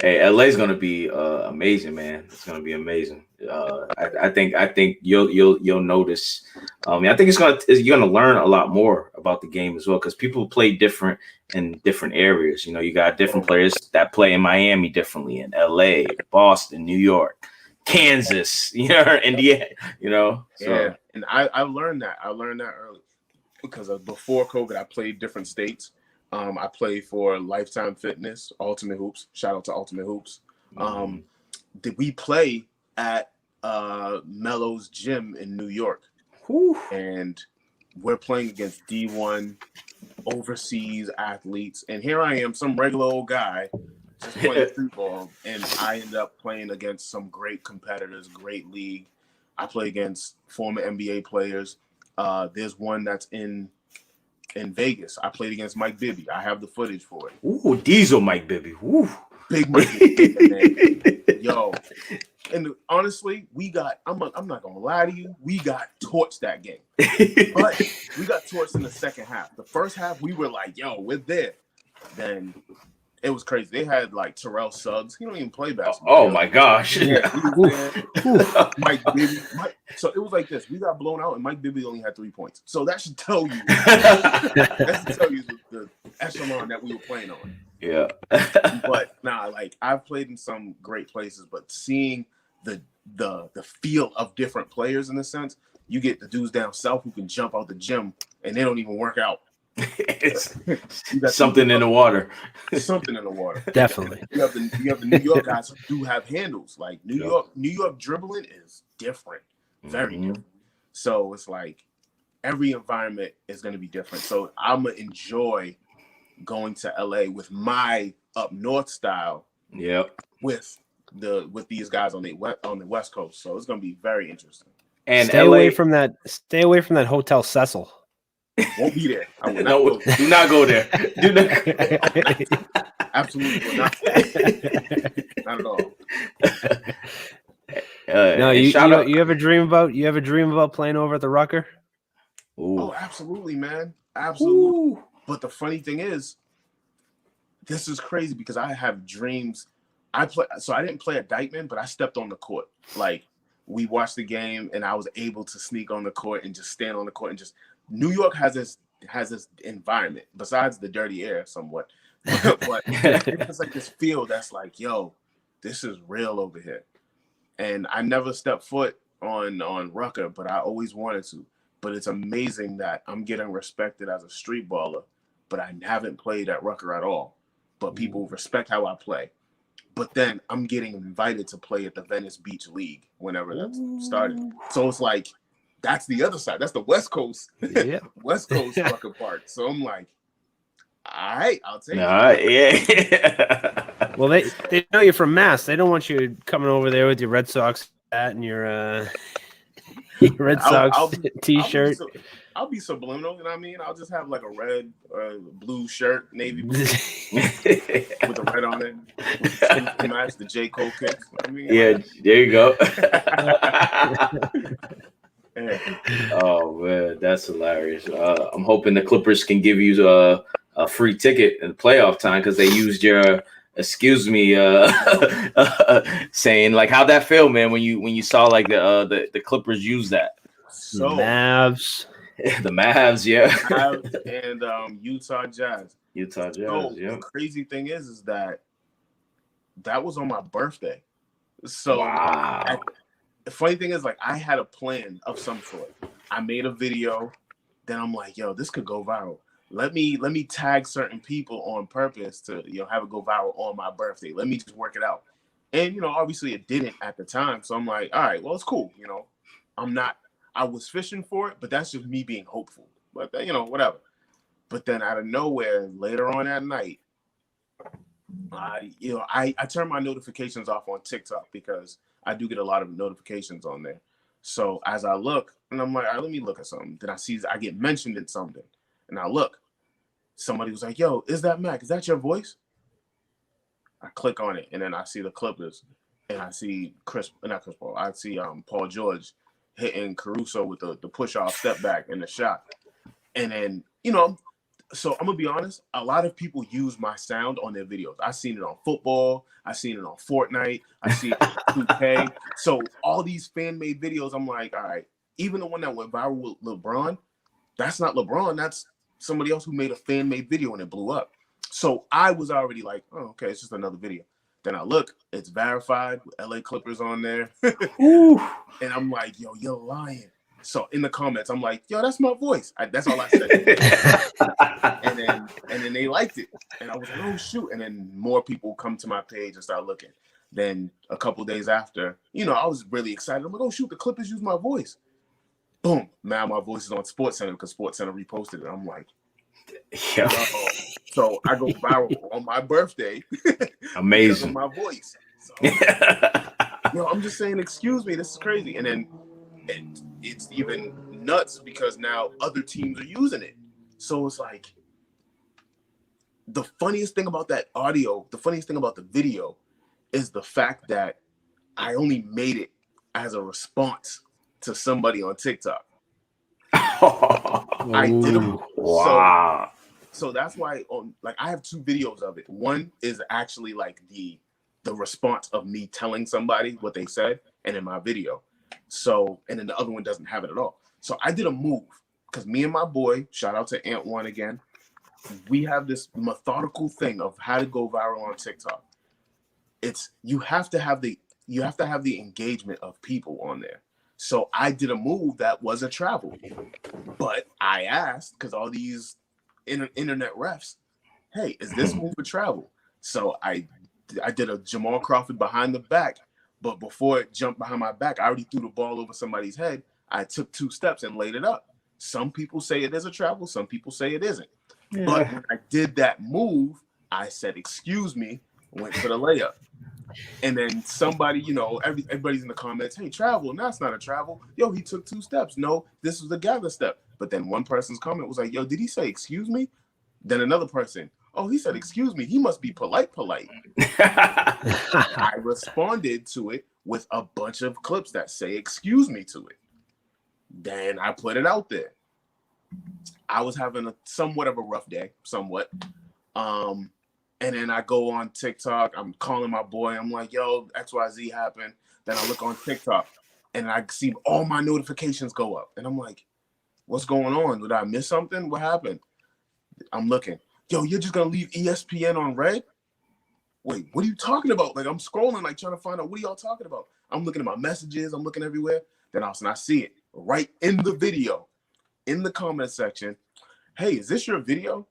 Hey, LA is gonna be amazing, man. It's gonna be amazing. I think you'll notice. I think you're gonna learn a lot more about the game as well because people play different in different areas. You know, you got different players that play in Miami differently, in LA, Boston, New York, Kansas, Indiana. So. And I learned that. I learned that early because before COVID, I played different states. I played for Lifetime Fitness, Ultimate Hoops. Shout out to Ultimate Hoops. Did we play at Mello's Gym in New York? And we're playing against D1 overseas athletes. And here I am, some regular old guy, just playing football. And I ended up playing against some great competitors, great league. I play against former NBA players. There's one that's in Vegas. I played against Mike Bibby. I have the footage for it. Ooh, Diesel Mike Bibby. Ooh. Big Mike Bibby. Yo. And honestly, I'm not gonna lie to you, we got torched that game. But we got torched in the second half. The first half, we were like, yo, we're there. Then it was crazy. They had like Terrell Suggs. He don't even play basketball. Oh my gosh. Yeah, Mike Bibby. So it was like this. We got blown out, and Mike Bibby only had 3 points. So that should tell you. The echelon that we were playing on. Yeah. But like I've played in some great places, but seeing the feel of different players in a sense, you get the dudes down south who can jump out the gym and they don't even work out. It's something in the water. Something in the water. Definitely. You have the New York guys who do have handles. Like New York dribbling is different. Very different. So it's like every environment is going to be different. So I'm gonna enjoy going to LA with my up north style. With these guys on the West Coast. So it's going to be very interesting. And stay away from that Hotel Cecil. Won't be there. I will not do not go there. Do not. Absolutely not. Not at all. No, you have a dream about playing over at the Rucker? Ooh. Oh, absolutely, man. Absolutely. Ooh. But the funny thing is, this is crazy because I have dreams. I didn't play at Dykeman, but I stepped on the court. Like we watched the game and I was able to sneak on the court and just stand on the court and just New York has this environment besides the dirty air somewhat. But it's like this feel that's like, yo, this is real over here. And I never stepped foot on Rucker, but I always wanted to. But it's amazing that I'm getting respected as a street baller, but I haven't played at Rucker at all. But people respect how I play. But then I'm getting invited to play at the Venice Beach League whenever that's started. So it's like, that's the other side. That's the West Coast. Yeah. West Coast Rucker Park. So I'm like, all right, I'll take it. Yeah. Well, they know you're from Mass. They don't want you coming over there with your Red Sox and your Red Sox T-shirt. I'll be subliminal, you know what I mean? I'll just have like a red, blue shirt, navy blue, with the red on it. To match the J. Cole kicks. I mean, yeah, there you go. Yeah. Oh man, that's hilarious. I'm hoping the Clippers can give you a free ticket in playoff time because they used your excuse me saying like how'd that feel, man, when you saw like the Clippers use that. So Mavs. The Mavs, yeah. Mavs and Utah Jazz. So the crazy thing is that was on my birthday. So wow. The funny thing is, like, I had a plan of some sort. I made a video. Then I'm like, yo, this could go viral. Let me tag certain people on purpose to, have it go viral on my birthday. Let me just work it out. And, obviously it didn't at the time. So I'm like, all right, well, it's cool. I was fishing for it, but that's just me being hopeful. But, whatever. But then out of nowhere, later on that night, I turned my notifications off on TikTok because I do get a lot of notifications on there. So as I look, and I'm like, all right, let me look at something. Then I get mentioned in something. And I look. Somebody was like, yo, is that Mac? Is that your voice? I click on it, and then I see the Clippers, and I see I see Paul George hitting Caruso with the push-off step back and the shot. And then, so I'm going to be honest, a lot of people use my sound on their videos. I've seen it on football. I've seen it on Fortnite. I see it on 2K. So all these fan-made videos, I'm like, all right, even the one that went viral with LeBron, that's not LeBron. That's somebody else who made a fan-made video and it blew up. So I was already like, oh, okay, it's just another video. Then I look, it's verified with LA Clippers on there. And I'm like, yo, you're lying. So in the comments, I'm like, yo, that's my voice. That's all I said. and then they liked it. And I was like, oh, shoot. And then more people come to my page and start looking. Then a couple days after, I was really excited. I'm like, oh, shoot, the Clippers use my voice. Boom. Now my voice is on SportsCenter because SportsCenter reposted it. I'm like, yeah. So I go viral on my birthday. Amazing. Because of my voice. So, I'm just saying, excuse me, this is crazy. And then it's even nuts because now other teams are using it. So it's like the funniest thing about that audio, the funniest thing about the video is the fact that I only made it as a response to somebody on TikTok. I did them. Wow. So that's why I have 2 videos of it. One is actually like the response of me telling somebody what they said, and in my video. So, and then the other one doesn't have it at all. So I did a move because me and my boy, shout out to Ant1 again, we have this methodical thing of how to go viral on TikTok. It's you have to have the engagement of people on there. So I did a move that was a travel, but I asked because all these internet refs, hey, is this move a travel? So I did a Jamal Crawford behind the back. But before it jumped behind my back, I already threw the ball over somebody's head. I took 2 steps and laid it up. Some people say it is a travel. Some people say it isn't. Yeah. But when I did that move, I said, excuse me, went for the layup. And then somebody, everybody's in the comments, hey, travel. No, it's not a travel. Yo, he took 2 steps. No, this was a gather step. But then one person's comment was like, yo, did he say excuse me? Then another person, oh, he said, excuse me. He must be polite. I responded to it with a bunch of clips that say, excuse me to it. Then I put it out there. I was having somewhat of a rough day, and then I go on TikTok. I'm calling my boy. I'm like, yo, XYZ happened. Then I look on TikTok and I see all my notifications go up. And I'm like, what's going on? Did I miss something? What happened? I'm looking. Yo, you're just going to leave ESPN on red? Wait, what are you talking about? Like, I'm scrolling, like, trying to find out, what are y'all talking about? I'm looking at my messages. I'm looking everywhere. Then all of a sudden, I see it right in the video, in the comment section. Hey, is this your video?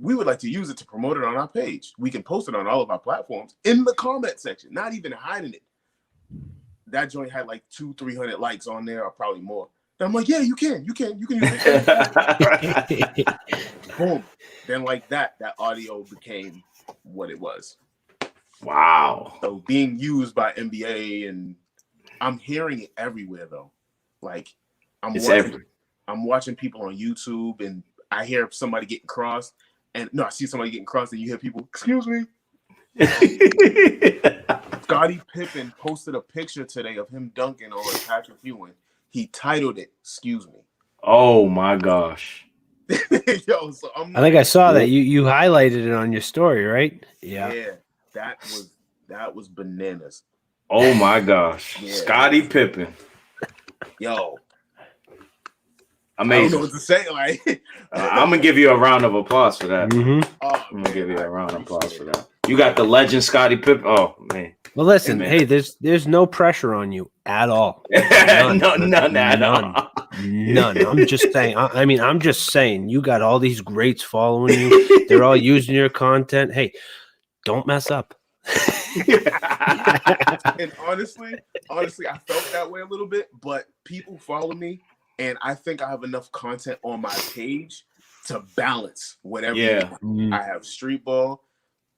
We would like to use it to promote it on our page. We can post it on all of our platforms in the comment section, not even hiding it. That joint had like 200-300 likes on there, or probably more. And I'm like, yeah, you can use it. Boom. Then like that audio became what it was. Wow. So being used by NBA and I'm hearing it everywhere though. Like I'm It's watching people on YouTube, and I hear somebody getting crossed, and I see somebody getting crossed, and you hear people, "Excuse me." Scottie Pippen posted a picture today of him dunking on Patrick Ewing. He titled it "Excuse me." Oh my gosh. Yo, so I'm I think I saw that you highlighted it on your story, right? Yeah, that was bananas. Oh my gosh. Yeah. Scottie Pippen. Yo. Amazing. I don't know what to say. Like, I'm gonna give you a round of applause for that. Mm-hmm. I'm gonna give you a round of applause for that. You got the legend Scottie Pippen. Oh man. Well, listen, Hey, hey, there's no pressure on you at all. None at all. None. I'm just saying. I'm just saying. You got all these greats following you. They're all using your content. Hey, don't mess up. And honestly, I felt that way a little bit, but people follow me, and I think I have enough content on my page to balance whatever. I have street ball,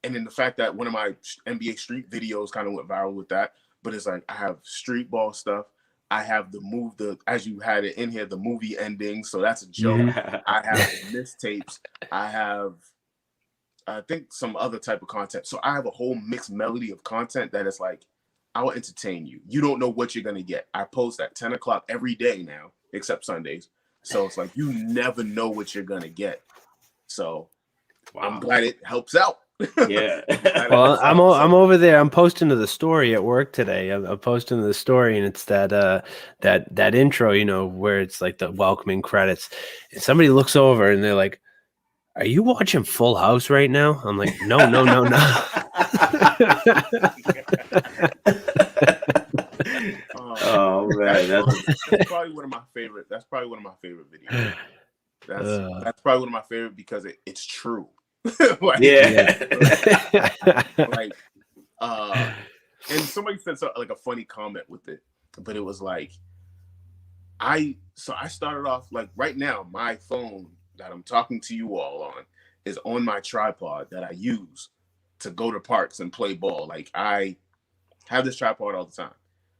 and then the fact that one of my NBA street videos kind of went viral with that. But it's like I have street ball stuff. I have as you had it in here, the movie ending. So that's a joke. I have mistapes. I have, I think, some other type of content. So I have a whole mixed melody of content that is like, I will entertain you. You don't know what you're going to get. I post at 10 o'clock every day now, except Sundays. So it's like, you never know what you're going to get. So I'm glad it helps out. Yeah. Well, I'm over there. I'm posting to the story at work today. I'm posting to the story, and it's that intro, where it's like the welcoming credits. And somebody looks over and they're like, "Are you watching Full House right now?" I'm like, "No." Oh man, that's probably one of my favorite. That's probably one of my favorite videos. That's probably one of my favorite because it's true. And somebody said like a funny comment with it, but it was like I started off like right now my phone that I'm talking to you all on is on my tripod that I use to go to parks and play ball. Like I have this tripod all the time,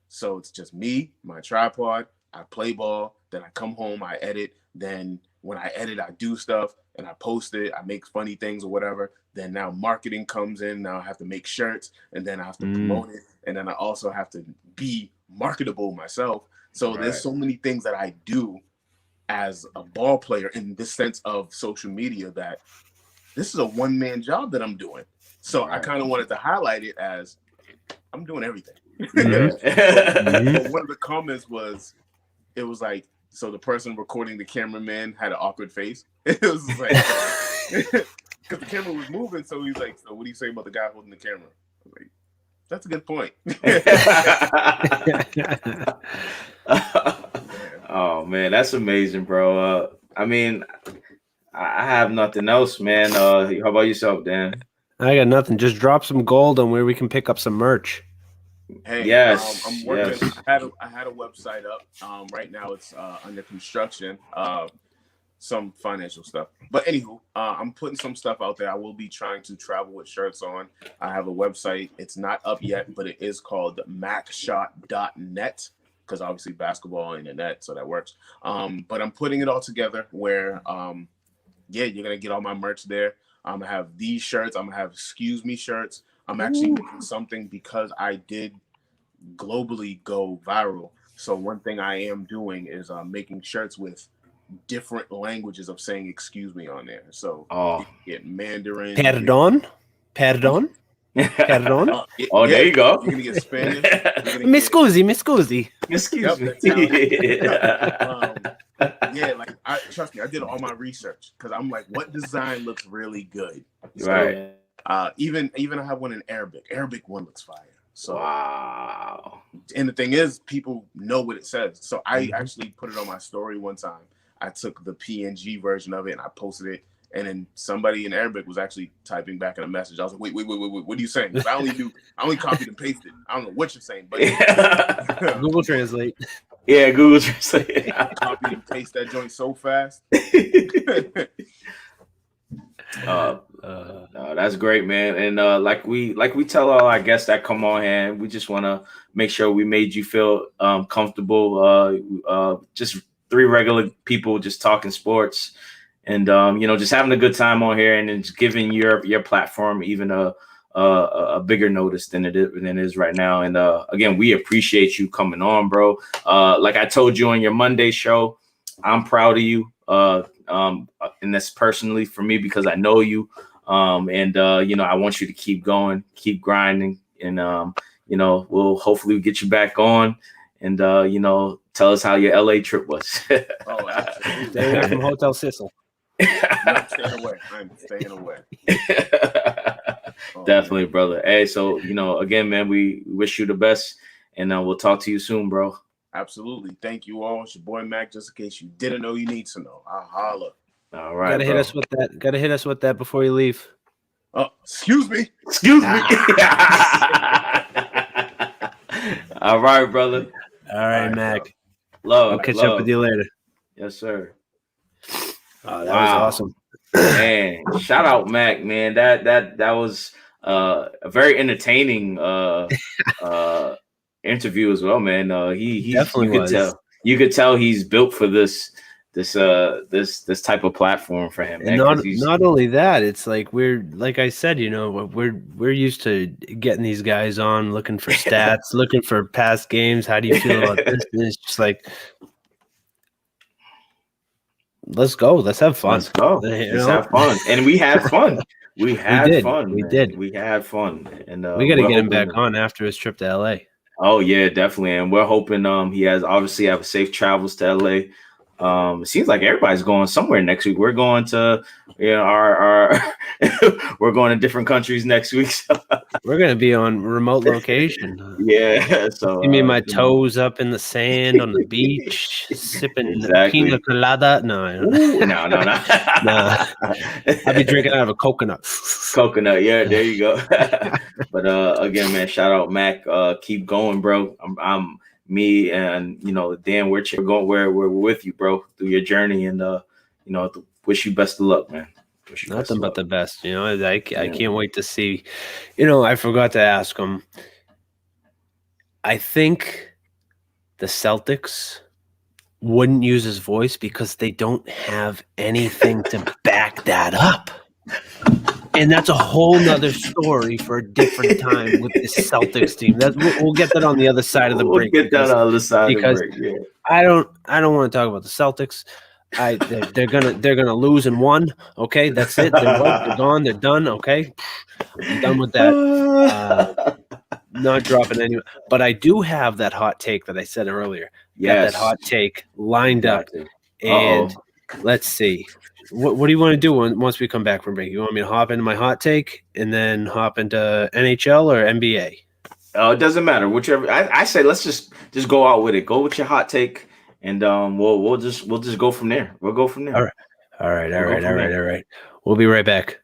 so it's just me, my tripod. I play ball, then I come home, I edit, then when I edit, I do stuff and I post it. I make funny things or whatever. Then now marketing comes in. Now I have to make shirts, and then I have to promote it. And then I also have to be marketable myself. So there's so many things that I do as a ball player in this sense of social media that this is a one-man job that I'm doing. So I kind of wanted to highlight it as I'm doing everything. But one of the comments was, it was like, so the person recording the cameraman had an awkward face. It was like, because the camera was moving. So he's like, "So what do you say about the guy holding the camera?" I was like, "That's a good point." Oh man, that's amazing, bro. I mean, I have nothing else, man. How about yourself, Dan? I got nothing. Just drop some gold on where we can pick up some merch. Hey, yes, I'm working. Yes. I had a website up. Right now it's under construction. Some financial stuff, but anywho, I'm putting some stuff out there. I will be trying to travel with shirts on. I have a website. It's not up yet, but it is called macshot.net because obviously basketball in the net, so that works. But I'm putting it all together where, you're gonna get all my merch there. I'm gonna have these shirts. I'm gonna have excuse me shirts. I'm actually making something because I did globally go viral. So one thing I am doing is making shirts with different languages of saying excuse me on there. So you can get Mandarin. Perdón. There you go. You're gonna get Spanish. Mi scusi. Excuse me. Like trust me, I did all my research because I'm like, what design looks really good? Right. Even I have one in Arabic. Arabic one looks fire. So wow. And the thing is, people know what it says. So I actually put it on my story one time. I took the PNG version of it and I posted it. And then somebody in Arabic was actually typing back in a message. I was like, wait, what are you saying? I only copied and pasted. I don't know what you're saying, but Google Translate. Yeah, Google Translate. Copy and paste that joint so fast. That's great, man. And like we tell all our guests that come on here, we just want to make sure we made you feel comfortable. Just three regular people just talking sports, and just having a good time on here, and then just giving your platform even a bigger notice than it is right now. And again, we appreciate you coming on, bro. Like I told you on your Monday show, I'm proud of you. And that's personally for me because I know you. I want you to keep going, keep grinding, and we'll hopefully get you back on, and tell us how your LA trip was. Stay away from Hotel Cecil. I'm staying away. I'm staying away. Definitely, brother. Hey, so again, man, we wish you the best, and we'll talk to you soon, bro. Absolutely. Thank you all. It's your boy Mac. Just in case you didn't know, you need to know. I'll holla. All right. Gotta hit us with that. Gotta hit us with that before you leave. Excuse me. Excuse me. All right, brother. All right, Mac. Love. I'll catch up with you later. Yes, sir. Oh, that was awesome. Man, shout out Mac, man. That was a very entertaining interview as well, man. He definitely you could tell he's built for this type of platform for him. And not only that, it's like like I said, we're used to getting these guys on, looking for stats, looking for past games. How do you feel about this? And it's just like, let's go. Let's have fun. Let's go. Let's have fun. And we had fun. We had fun. We did. We had fun. And we got to get him back on after his trip to LA. Oh yeah, definitely. And we're hoping he has obviously have safe travels to LA. It seems like everybody's going somewhere next week. We're going to our we're going to different countries next week. So. We're gonna be on remote location. Yeah. So give me my toes up in the sand on the beach, sipping pina colada. No. I'll be drinking out of a coconut. Coconut, yeah, there you go. But again, man, shout out Mac. Keep going, bro. I'm me and Dan, we're with you, bro, through your journey, and wish you best of luck, man. Nothing but the best. I can't wait to see. I forgot to ask him. I think the Celtics wouldn't use his voice because they don't have anything to back that up. And that's a whole nother story for a different time with the Celtics team. We'll get that on the other side of the break. We'll get that on the other side of the break. Yeah. I don't want to talk about the Celtics. They're gonna lose in one. Okay, that's it. They're gone. They're done. Okay, I'm done with that. Not dropping any. But I do have that hot take that I said earlier. Yes, that hot take lined up. And let's see. What do you want to do once we come back from break? You want me to hop into my hot take and then hop into NHL or NBA? It doesn't matter. Whichever. I say let's just go out with it. Go with your hot take, and we'll just go from there. We'll go from there. All right. We'll be right back.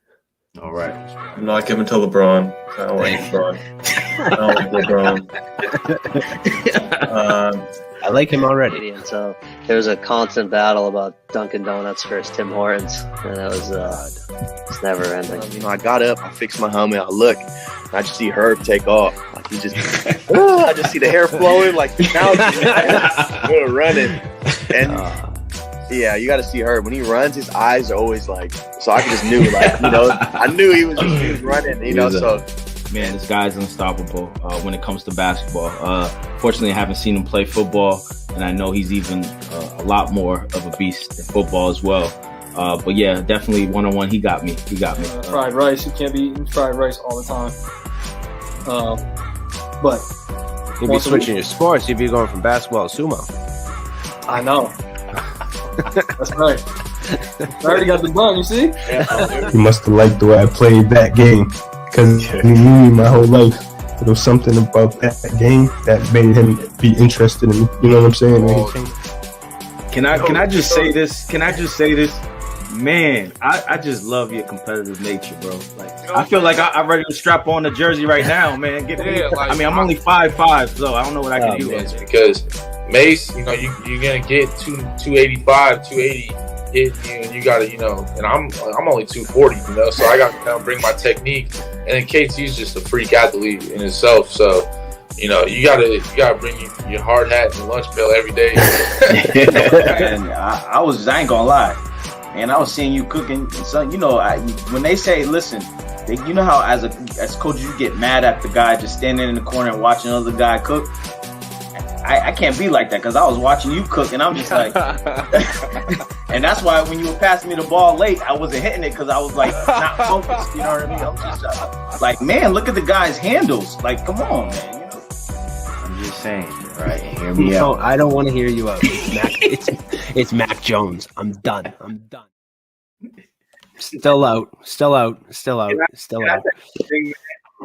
All right. I'm not giving to LeBron. I don't like LeBron. I like him already. So there was a constant battle about Dunkin' Donuts versus Tim Hortons, and that was it's never ending. I got up, I fixed my helmet, I look, and I just see Herb take off. Like he just, I just see the hair flowing, like now we're running, and yeah, you got to see Herb when he runs. His eyes are always like, so I just knew, I knew he was running, so. Man, this guy's unstoppable when it comes to basketball. Fortunately, I haven't seen him play football, and I know he's even a lot more of a beast in football as well. But yeah, definitely one-on-one, he got me. Fried rice, you can't be eating fried rice all the time. But you'd be switching your sports. You'd be going from basketball to sumo. I know. That's right. I already got the bun, you see? He must have liked the way I played that game. Because he knew me my whole life. There was something about that game that made him be interested in me. You know what I'm saying? Can I just say this? Man, I just love your competitive nature, bro. Like I feel like I'm ready to strap on the jersey right now, man. I'm only 5'5", so I don't know what I can do. Because Mace, you're gonna get 285, 280 hitting you, and you gotta, and I'm only 240, so I got to kind of bring my technique. And then KT's just a freak athlete in itself, so you gotta bring your hard hat and your lunch pail every day. And I ain't gonna lie, and I was seeing you cooking. So when they say, listen, you know how as coach you get mad at the guy just standing in the corner and watching another guy cook. I can't be like that because I was watching you cook and I'm just like, and that's why when you were passing me the ball late, I wasn't hitting it because I was like not focused. You know what I mean? I'm just like, man, look at the guy's handles. Like, come on, man. I'm just saying, right? Hear me out. I don't want to hear you out. It's Mac Jones. I'm done. Still out.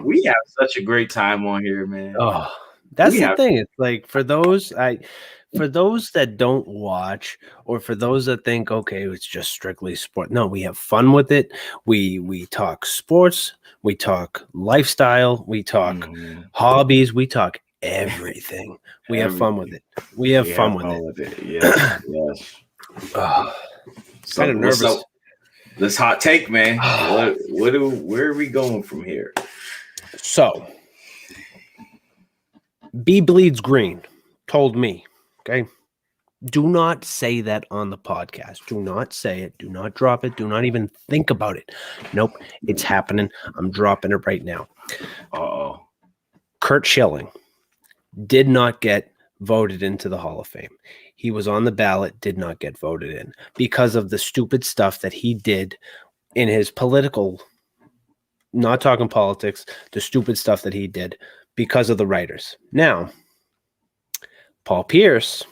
We have such a great time on here, man. Oh. That's the thing. It's like for those that don't watch, or for those that think, okay, it's just strictly sport. No, we have fun with it. We talk sports, we talk lifestyle, we talk hobbies, we talk everything. We have fun with it. We have fun with it. Yes. Kind of nervous. This hot take, man. Where are we going from here? So, B Bleeds Green told me, okay, do not say that on the podcast. Do not say it. Do not drop it. Do not even think about it. Nope, it's happening. I'm dropping it right now. Uh-oh. Curt Schilling did not get voted into the Hall of Fame. He was on the ballot, did not get voted in because of the stupid stuff that he did in his political, not talking politics, the stupid stuff that he did because of the writers. Now, Paul Pierce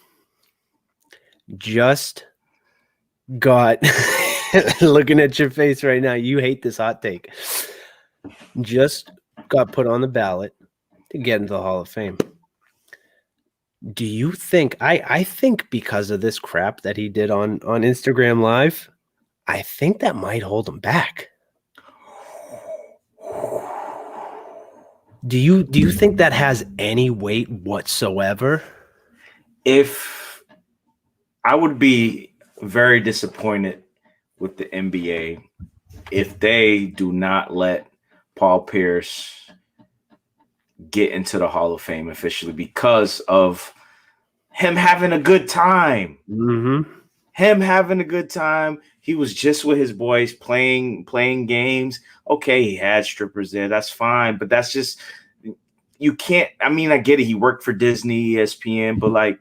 just got, looking at your face right now, you hate this hot take, just got put on the ballot to get into the Hall of Fame. Do you think, I think because of this crap that he did on Instagram Live, I think that might hold him back. Do you think that has any weight whatsoever? If I would be very disappointed with the NBA if they do not let Paul Pierce get into the Hall of Fame officially because of him having a good time. Mm-hmm. Him having a good time. He was just with his boys playing games. Okay, he had strippers there. That's fine. But that's just, you can't, I mean, I get it. He worked for Disney, ESPN, but like,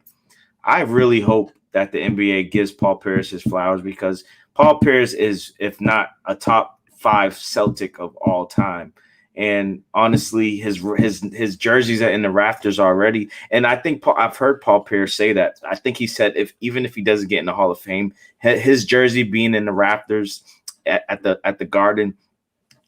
I really hope that the NBA gives Paul Pierce his flowers because Paul Pierce is, if not a top 5 Celtic of all time. And honestly, his jerseys are in the rafters already. And I think I've heard Paul Pierce say that. I think he said even if he doesn't get in the Hall of Fame, his jersey being in the rafters at the Garden,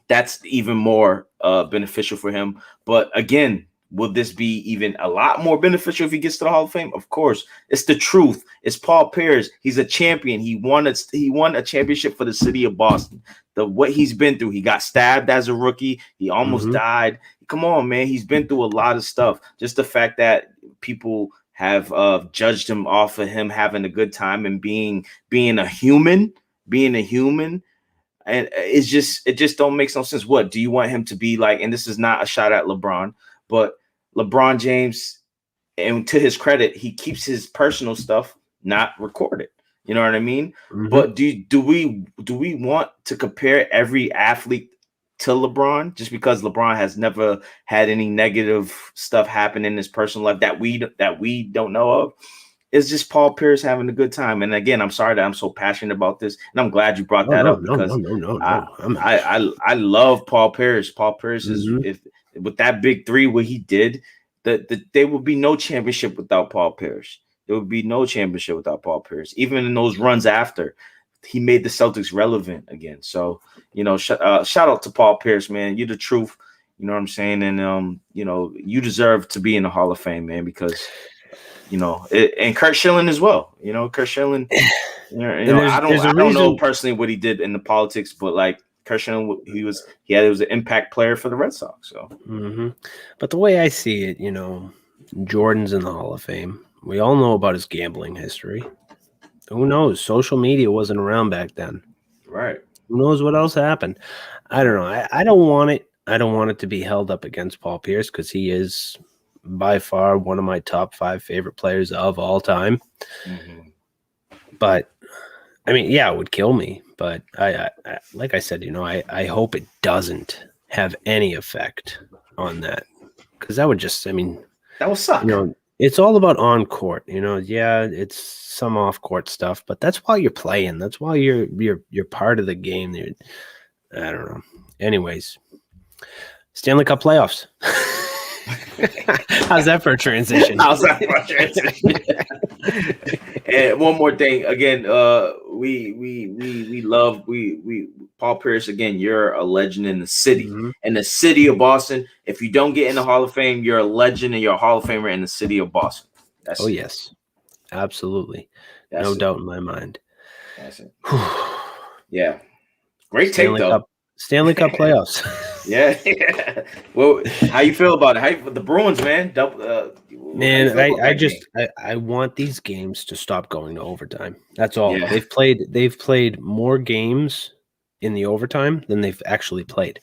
that's even more beneficial for him. But again, will this be even a lot more beneficial if he gets to the Hall of Fame? Of course. It's the truth. It's Paul Pierce. He's a champion. He won a championship for the city of Boston. What he's been through. He got stabbed as a rookie. He almost died. Come on, man. He's been through a lot of stuff. Just the fact that people have judged him off of him having a good time and being a human. And it just don't make no sense. What do you want him to be like? And this is not a shot at LeBron, but LeBron James, and to his credit, he keeps his personal stuff not recorded. You know what I mean? Mm-hmm. But do we want to compare every athlete to LeBron just because LeBron has never had any negative stuff happen in his personal life that we don't know of? It's just Paul Pierce having a good time. And again, I'm sorry that I'm so passionate about this, and I'm glad you brought that up because I love Paul Pierce. Paul Pierce is with that big 3 what he did, that there would be no championship without Paul Pierce. There would be no championship without Paul Pierce. Even in those runs after, he made the Celtics relevant again. So, shout out to Paul Pierce, man. You're the truth. You know what I'm saying? And, you deserve to be in the Hall of Fame, man, because, and Curt Schilling as well. Curt Schilling, I don't know personally what he did in the politics, but like Curt Schilling, he was an impact player for the Red Sox. So, But the way I see it, Jordan's in the Hall of Fame. We all know about his gambling history. Who knows? Social media wasn't around back then. Right. Who knows what else happened? I don't know. I don't want it. I don't want it to be held up against Paul Pierce because he is by far one of my top 5 favorite players of all time. Mm-hmm. But I mean, yeah, it would kill me. But I like I said, I hope it doesn't have any effect on that, because that would just, I mean, that would suck. It's all about on court. Yeah, it's some off court stuff, but that's why you're playing. That's why you're part of the game. I don't know. Anyways, Stanley Cup playoffs. How's that for a transition? And one more thing, again, we love Paul Pierce. Again, you're a legend in the city, in the city of Boston. If you don't get in the Hall of Fame, you're a legend and you're a Hall of Famer in the city of Boston. Yes, absolutely, no doubt in my mind. That's it. Yeah, great take though. Stanley Cup playoffs. Yeah. Well, how you feel about it? The Bruins, man. Man, I want these games to stop going to overtime. That's all. Yeah. They've played more games in the overtime than they've actually played.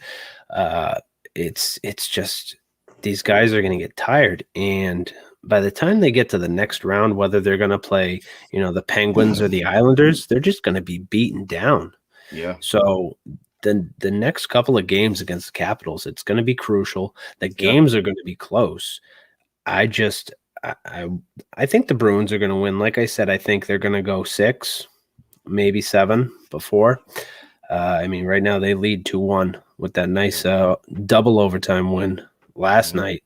It's just these guys are going to get tired, and by the time they get to the next round, whether they're going to play, the Penguins or the Islanders, they're just going to be beaten down. Yeah. So the next couple of games against the Capitals, it's going to be crucial. The games are going to be close. I think the Bruins are going to win. Like I said, I think they're going to go 6, maybe 7 before. I mean, right now they lead 2-1 with that nice double overtime win last night.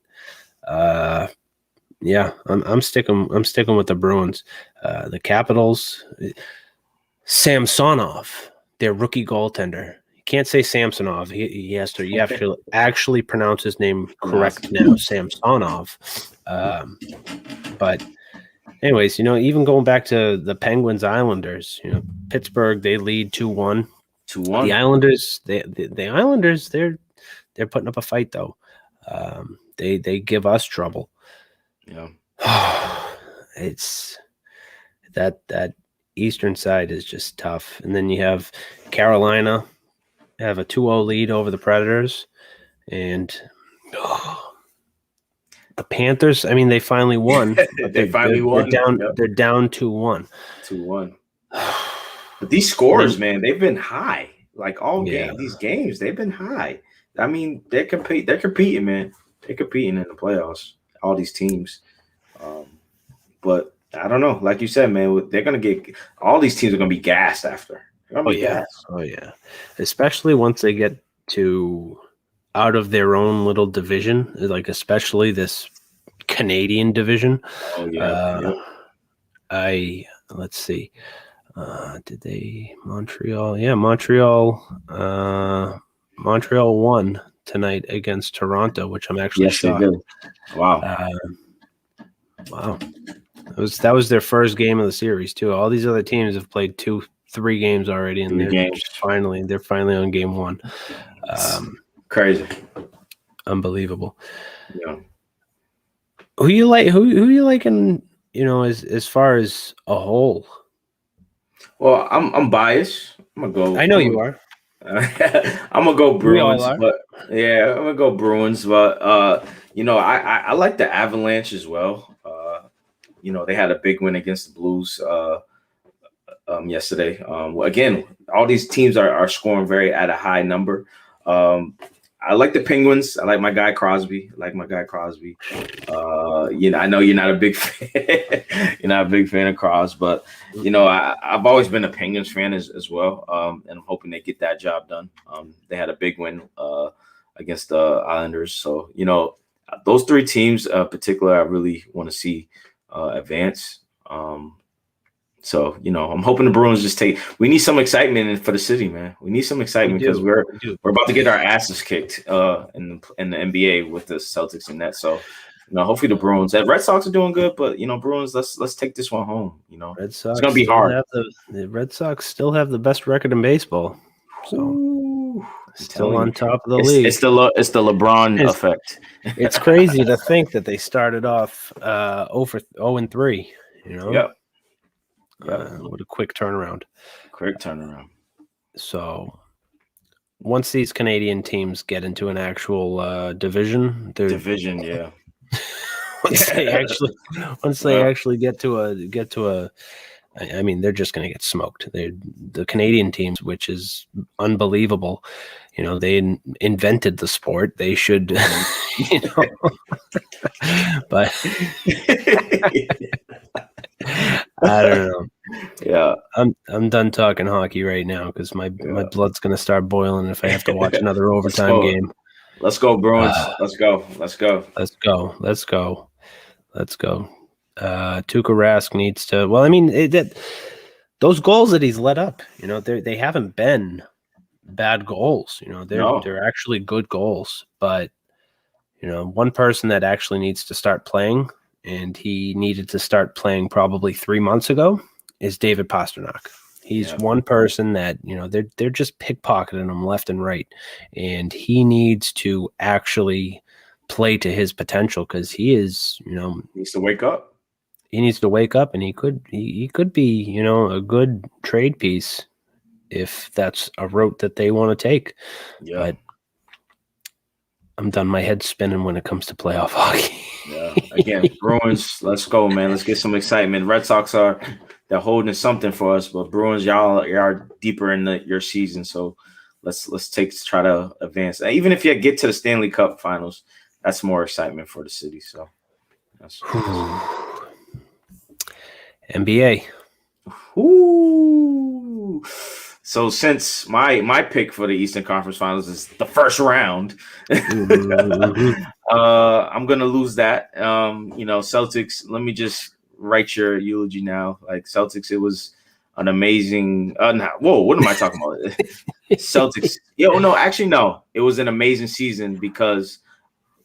Yeah, I'm sticking with the Bruins. The Capitals, Samsonov, their rookie goaltender. Can't say Samsonov. You have to actually pronounce his name correct now, Samsonov. But anyways, even going back to the Penguins Islanders, Pittsburgh, they lead 2-1. 2-1. The Islanders, the Islanders, they're putting up a fight though. They give us trouble. Yeah. It's that eastern side is just tough. And then you have Carolina have a 2-0 lead over the Predators, and the Panthers, I mean, they finally won. They finally won. They're down 2-1. 2-1. But these scores, man, they've been high. Like these games, they've been high. I mean, they're competing, man. They're competing in the playoffs, all these teams. But I don't know. Like you said, man, they're going to get – all these teams are going to be gassed after. Oh, yeah. Especially once they get to out of their own little division, like especially this Canadian division. Oh, yeah. Let's see. Did they Montreal? Yeah, Montreal won tonight against Toronto, which I'm actually shocked. They did. Wow. Wow. That was their first game of the series too. All these other teams have played 2-3 games already, and they're finally on game 1. Crazy. Unbelievable. Yeah. Who you liking, as far as a whole? Well, I'm biased. I'm gonna go. I know you are. I'm gonna go Bruins, but I'm gonna go Bruins. But I like the Avalanche as well. They had a big win against the Blues yesterday. Again, all these teams are scoring at a high number. I like the Penguins. I like my guy Crosby. I know you're not a big fan. You're not a big fan of Crosby, but I've always been a Penguins fan as well. And I'm hoping they get that job done. They had a big win against the Islanders. So, those 3 teams in particular, I really want to see advance. So, I'm hoping the Bruins just we need some excitement for the city, man. We need some excitement because we're about to get our asses kicked in the NBA with the Celtics and that. So, hopefully the Bruins, the Red Sox are doing good, but Bruins, let's take this one home. Red Sox, it's gonna be hard. The Red Sox still have the best record in baseball. So still on top of the league. It's the LeBron effect. It's crazy to think that they started off 0-3. Yep. What a quick turnaround. Quick turnaround. So once these Canadian teams get into an actual division, yeah. once they actually get to a I mean, they're just going to get smoked. The Canadian teams, which is unbelievable. You know, they invented the sport. They should, you know, but I don't know. Yeah, I'm done talking hockey right now because my blood's going to start boiling if I have to watch another overtime game. Let's go, Bruins. Let's go. Tuukka Rask needs to. Well, I mean, those goals that he's let up, you know, they haven't been bad goals. You know, they're actually good goals. But you know, one person that actually needs to start playing, and he needed to start playing probably 3 months ago, is David Pastrnak. He's one person that, you know, they're just pickpocketing him left and right, and he needs to actually play to his potential because he is, you know, needs to wake up. He needs to wake up, and he could be, you know, a good trade piece if that's a route that they want to take. Yeah. But I'm done. My head's spinning when it comes to playoff hockey. Yeah. Again, Bruins, let's go, man. Let's get some excitement. Red Sox they're holding something for us, but Bruins, y'all are deeper in your season, so let's try to advance. Even if you get to the Stanley Cup Finals, that's more excitement for the city. So that's NBA. Ooh. So since my pick for the Eastern Conference Finals is the first round, I'm gonna lose that. You know, Celtics. Let me just write your eulogy now. Like Celtics, it was an amazing. Whoa, what am I talking about? Celtics. No, actually, no. It was an amazing season because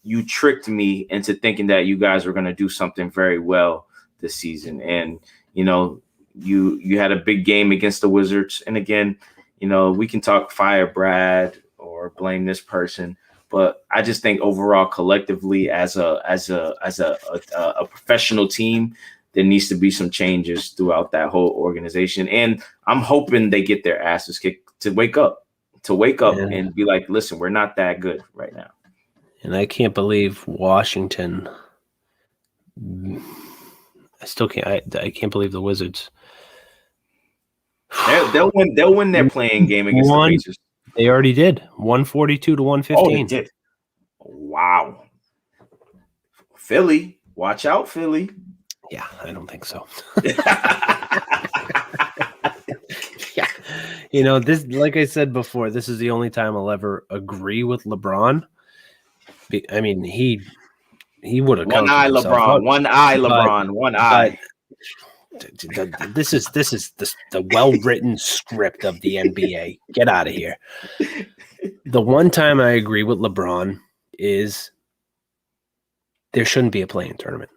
you tricked me into thinking that you guys were gonna do something very well this season, and you know, you had a big game against the Wizards. And again, you know, we can talk fire Brad or blame this person, but I just think overall, collectively, as a professional team, there needs to be some changes throughout that whole organization. And I'm hoping they get their asses kicked to wake up and be like, listen, we're not that good right now. And I can't believe Washington. I still can't. I can't believe the Wizards. They'll win their playing game against the Pacers. They already did. 142 to 115. Oh, they did. Wow. Philly, watch out, Philly. Yeah, I don't think so. You know, this, like I said before, this is the only time I'll ever agree with LeBron. I mean, he would have one eye LeBron. This is the well-written script of the NBA. Get out of here. The one time I agree with LeBron is there shouldn't be a play-in tournament.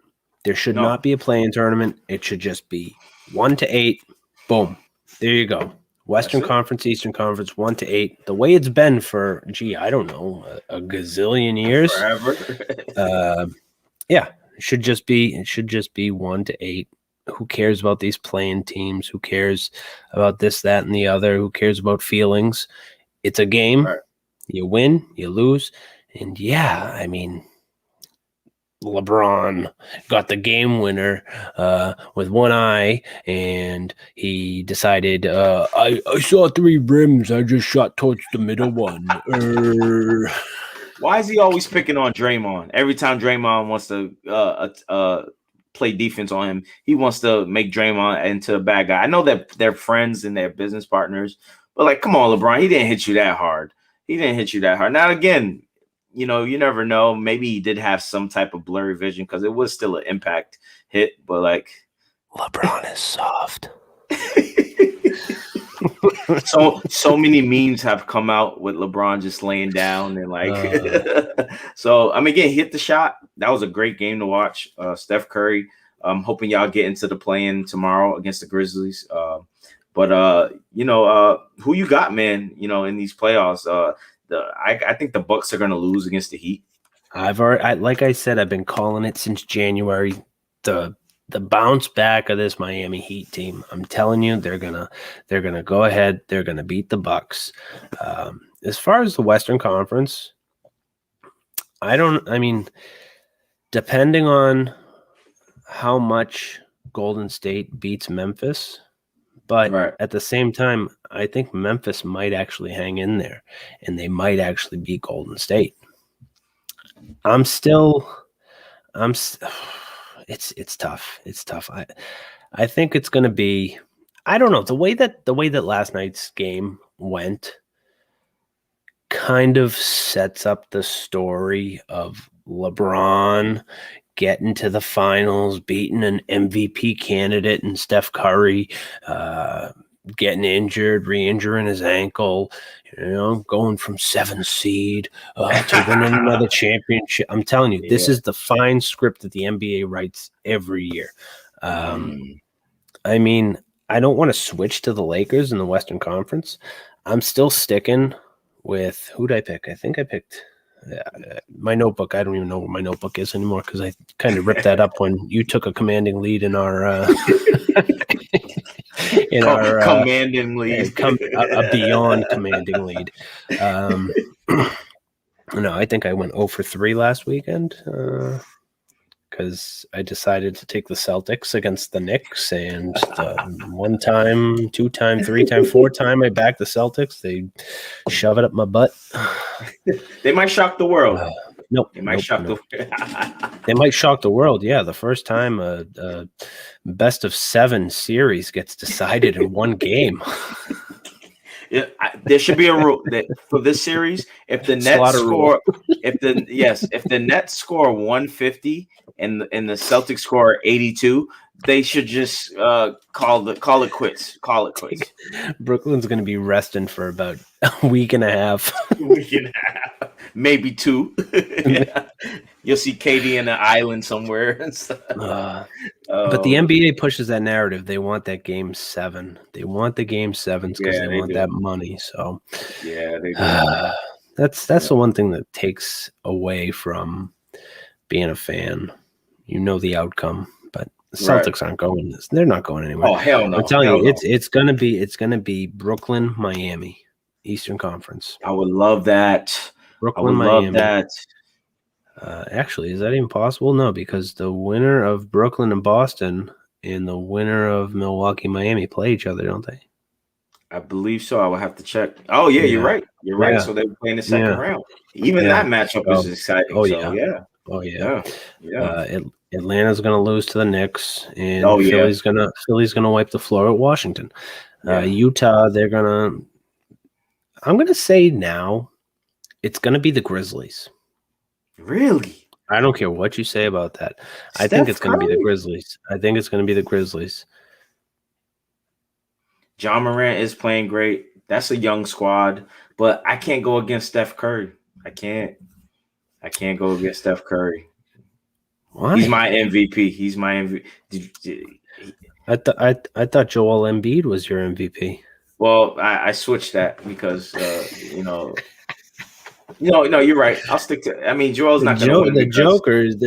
There should not be a play-in tournament. It should just be 1 to 8. Boom. There you go. Western Conference, Eastern Conference, 1 to 8. The way it's been for, I don't know, a gazillion years. Forever. Yeah, it should just be 1 to 8. Who cares about these playing teams? Who cares about this, that, and the other? Who cares about feelings? It's a game. Right. You win, you lose. And yeah, I mean, LeBron got the game winner with one eye, and he decided, I saw 3 rims. I just shot towards the middle one. Why is he always picking on Draymond? Every time Draymond wants to play defense on him, he wants to make Draymond into a bad guy. I know that they're friends and they're business partners, but like, come on, LeBron, he didn't hit you that hard. Now, again, you know, you never know. Maybe he did have some type of blurry vision because it was still an impact hit, but like, LeBron is soft. so many memes have come out with LeBron just laying down and like so I mean, again, hit the shot. That was a great game to watch. Steph Curry. I'm hoping y'all get into the play-in tomorrow against the Grizzlies. But you know, who you got, man, you know, in these playoffs? I think the Bucks are gonna lose against the Heat. Like I said, I've been calling it since January. The the bounce back of this Miami Heat team. I'm telling you, they're gonna go ahead. They're gonna beat the Bucks. As far as the Western Conference, depending on how much Golden State beats Memphis, but at the same time, I think Memphis might actually hang in there, and they might actually beat Golden State. It's tough. It's tough. I think it's going to be, I don't know, the way that last night's game went kind of sets up the story of LeBron getting to the finals, beating an MVP candidate and Steph Curry, getting injured, re-injuring his ankle, going from 7th seed to winning another championship. I'm telling you, this is the fine script that the NBA writes every year. I don't want to switch to the Lakers in the Western Conference. I'm still sticking with, who'd I pick? I think I picked my notebook. I don't even know where my notebook is anymore because I kind of ripped that up when you took a commanding lead in our commanding lead, a beyond commanding lead. No, I think I went 0 for 3 last weekend because I decided to take the Celtics against the Knicks, and 1 time, 2 time, 3 time, 4 time I backed the Celtics. They shove it up my butt. They might shock the world. Nope. They might shock the They might shock the world. Yeah, the first time a best of 7 series gets decided in one game. Yeah, there should be a rule that for this series, if the Nets score, if the Nets score 150 and the Celtics score 82, they should just call it quits. Call it quits. Brooklyn's going to be resting for about a week and a half. Maybe 2. Yeah. You'll see Katie in an island somewhere and stuff. But the NBA pushes that narrative. They want that game 7. They want the game 7s because they want that money. So yeah, they do. That's the one thing that takes away from being a fan. You know the outcome, but the Celtics aren't going. They're not going anywhere. Oh hell no! I'm telling you, it's gonna be Brooklyn, Miami, Eastern Conference. I would love that. Brooklyn, Miami. Love that. Actually, is that even possible? No, because the winner of Brooklyn and Boston and the winner of Milwaukee, Miami play each other, don't they? I believe so. I will have to check. Oh yeah, you're right. You're right. So they're playing the second round. Even that matchup is exciting. Atlanta's going to lose to the Knicks, and Philly's going to wipe the floor at Washington. Utah, I'm going to say now, it's going to be the Grizzlies. Really? I don't care what you say about that. I think it's going to be the Grizzlies. John Morant is playing great. That's a young squad, but I can't go against Steph Curry. I can't go against Steph Curry. Why? He's my MVP. I thought Joel Embiid was your MVP. Well, I switched that because No, you're right. I'll stick to. I mean, Joel's not going to win. The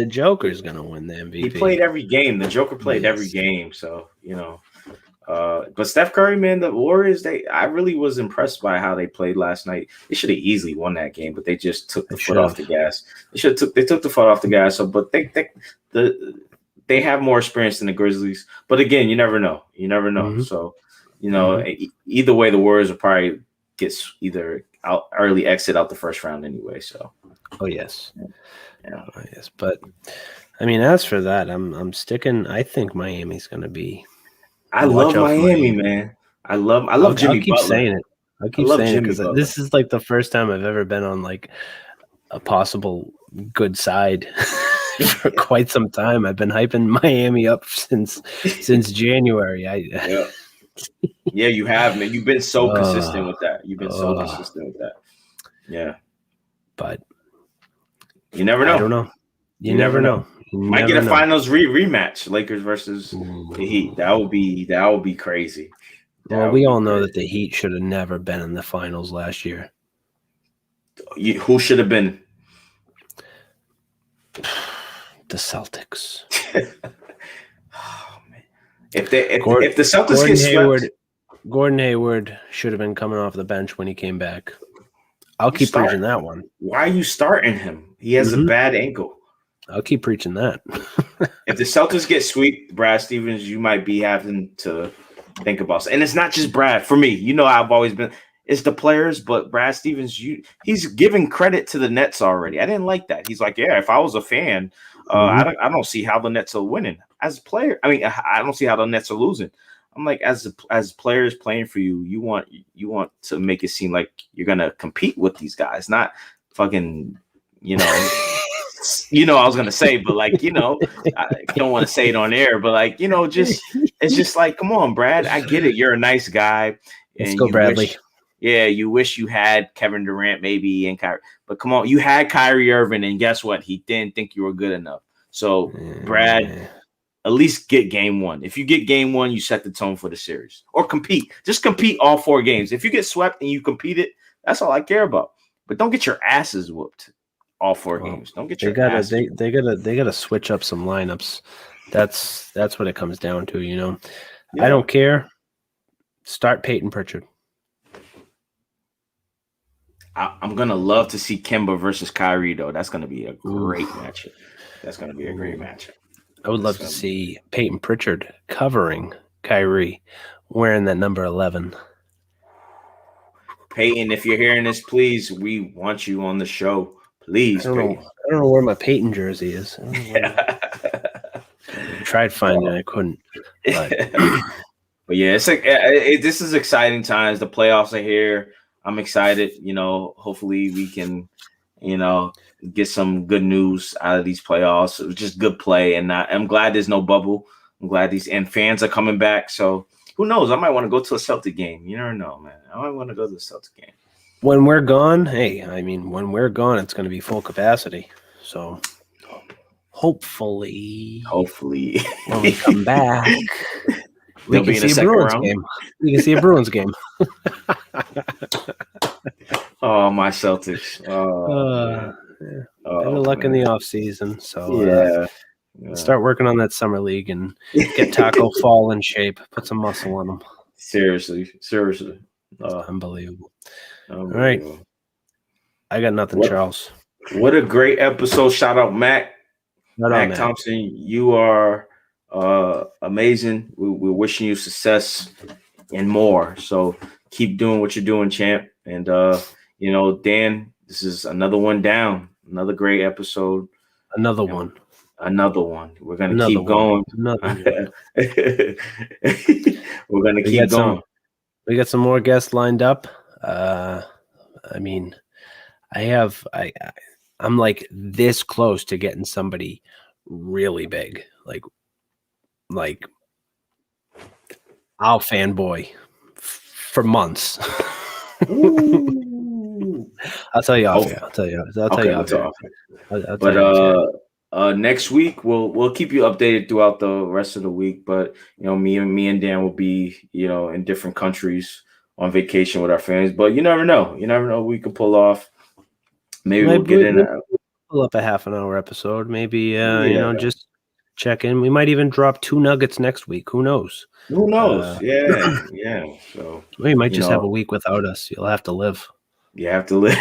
Joker's going to win the MVP. He played every game. The Joker played every game. So but Steph Curry, man, the Warriors. I really was impressed by how they played last night. They should have easily won that game, but they just took the foot off the gas. They took the foot off the gas. So, but they have more experience than the Grizzlies. But again, you never know. Mm-hmm. So, either way, the Warriors will probably get either out early exit out the first round anyway. So, yes. But I mean, as for that, I'm sticking. I think Miami's going to be. I love Miami, man. I love Jimmy Butler. I'll keep saying it because this is like the first time I've ever been on like a possible good side for quite some time. I've been hyping Miami up since January. Yeah, you have, man. You've been so consistent with that. Yeah. But you never know. I don't know. You never know. Might get a finals rematch, Lakers versus the Heat. That would be crazy. Well, we all know that the Heat should have never been in the finals last year. Who should have been? The Celtics. Oh, man. If the Celtics get swept, Gordon Hayward should have been coming off the bench when he came back. I'll keep preaching that one. Why are you starting him? He has a bad ankle. I'll keep preaching that. If the Celtics get swept, Brad Stevens, you might be having to think about it. And it's not just Brad. For me, you know, I've always been – it's the players, but Brad Stevens, he's giving credit to the Nets already. I didn't like that. He's like, yeah, if I was a fan, I don't see how the Nets are winning. As a player, I mean, I don't see how the Nets are losing. I'm like, as players playing for you, you want to make it seem like you're gonna compete with these guys, not fucking, you know, I was gonna say, but like, you know, I don't want to say it on air, but like, you know, it's just like, come on, Brad, I get it, you're a nice guy. Let's go, Bradley. You wish you had Kevin Durant maybe and Kyrie, but come on, you had Kyrie Irving, and guess what? He didn't think you were good enough. So, Brad. At least get game one. If you get game one, you set the tone for the series. Or compete. Just compete all 4 games. If you get swept and you compete it, that's all I care about. But don't get your asses whooped all 4 games. Don't get your asses whooped. They gotta switch up some lineups. That's what it comes down to, you know. Yeah. I don't care. Start Peyton Pritchard. I'm gonna love to see Kemba versus Kyrie though. That's gonna be a great matchup. That's gonna be a great matchup. I would love to see Peyton Pritchard covering Kyrie, wearing that number 11. Peyton, if you're hearing this, please, we want you on the show. Please, I don't know where my Peyton jersey is. I tried finding it, I couldn't. But yeah, it's like this is exciting times. The playoffs are here. I'm excited. You know, hopefully we can, you know, get some good news out of these playoffs. It was just good play, and I'm glad there's no bubble. I'm glad and fans are coming back. So who knows? I might want to go to a Celtic game. You never know, man. I might want to go to the Celtic game. When we're gone, when we're gone, it's going to be full capacity. So hopefully when we come back, we can see a Bruins game. We can see a Bruins game. Oh, my Celtics. Better luck in the off season. So start working on that summer league and get Taco Fall in shape. Put some muscle on them. Seriously. Unbelievable. All right. I got nothing, Charles. What a great episode. Shout out Mak. Mak Thompson, you are amazing. We're wishing you success and more. So keep doing what you're doing, champ. And, you know, Dan, this is another one down. Another great episode. Another one. We're going to keep going. We're going to keep going. We got some more guests lined up. I'm like this close to getting somebody really big. Like I'll fanboy for months. I'll tell you off. I'll tell you off. But next week we'll keep you updated throughout the rest of the week. But you know, me and Dan will be, you know, in different countries on vacation with our families. But you never know. We could pull off. Maybe we'll get in. Pull up a half an hour episode. Maybe you know, just check in. We might even drop 2 nuggets next week. Who knows? Yeah. So we might just have a week without us. You'll have to live. You have to live.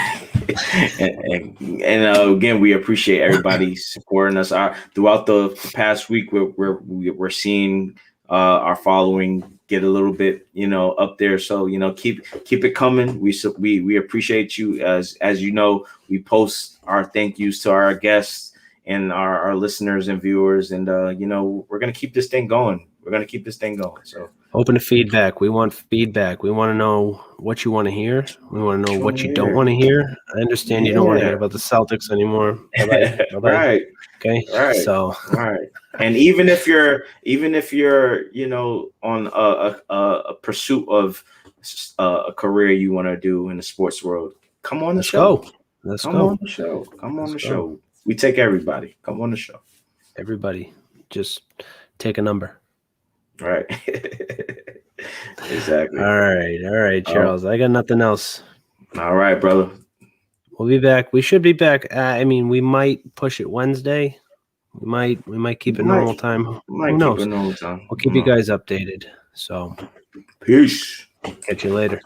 and again, we appreciate everybody supporting us throughout the past week. We're seeing our following get a little bit, you know, up there. So, you know, keep it coming. We appreciate you. As you know, we post our thank yous to our guests and our listeners and viewers. And, you know, we're going to keep this thing going. So open to feedback. We want feedback. We want to know what you want to hear. We want to know what you don't want to hear. I understand you don't want to hear about the Celtics anymore. Bye-bye. Right. Okay. Right. So, all right. And even if you're, you know, on a pursuit of a career you want to do in the sports world, come on the show. Let's go. Come on the show. We take everybody. Come on the show. Everybody, just take a number. Right. Exactly. All right, Charles. I got nothing else. All right, brother. We'll be back. We should be back. We might push it Wednesday. We might keep it normal time. Who knows? Normal time. We'll keep you guys updated. So peace. Catch you later.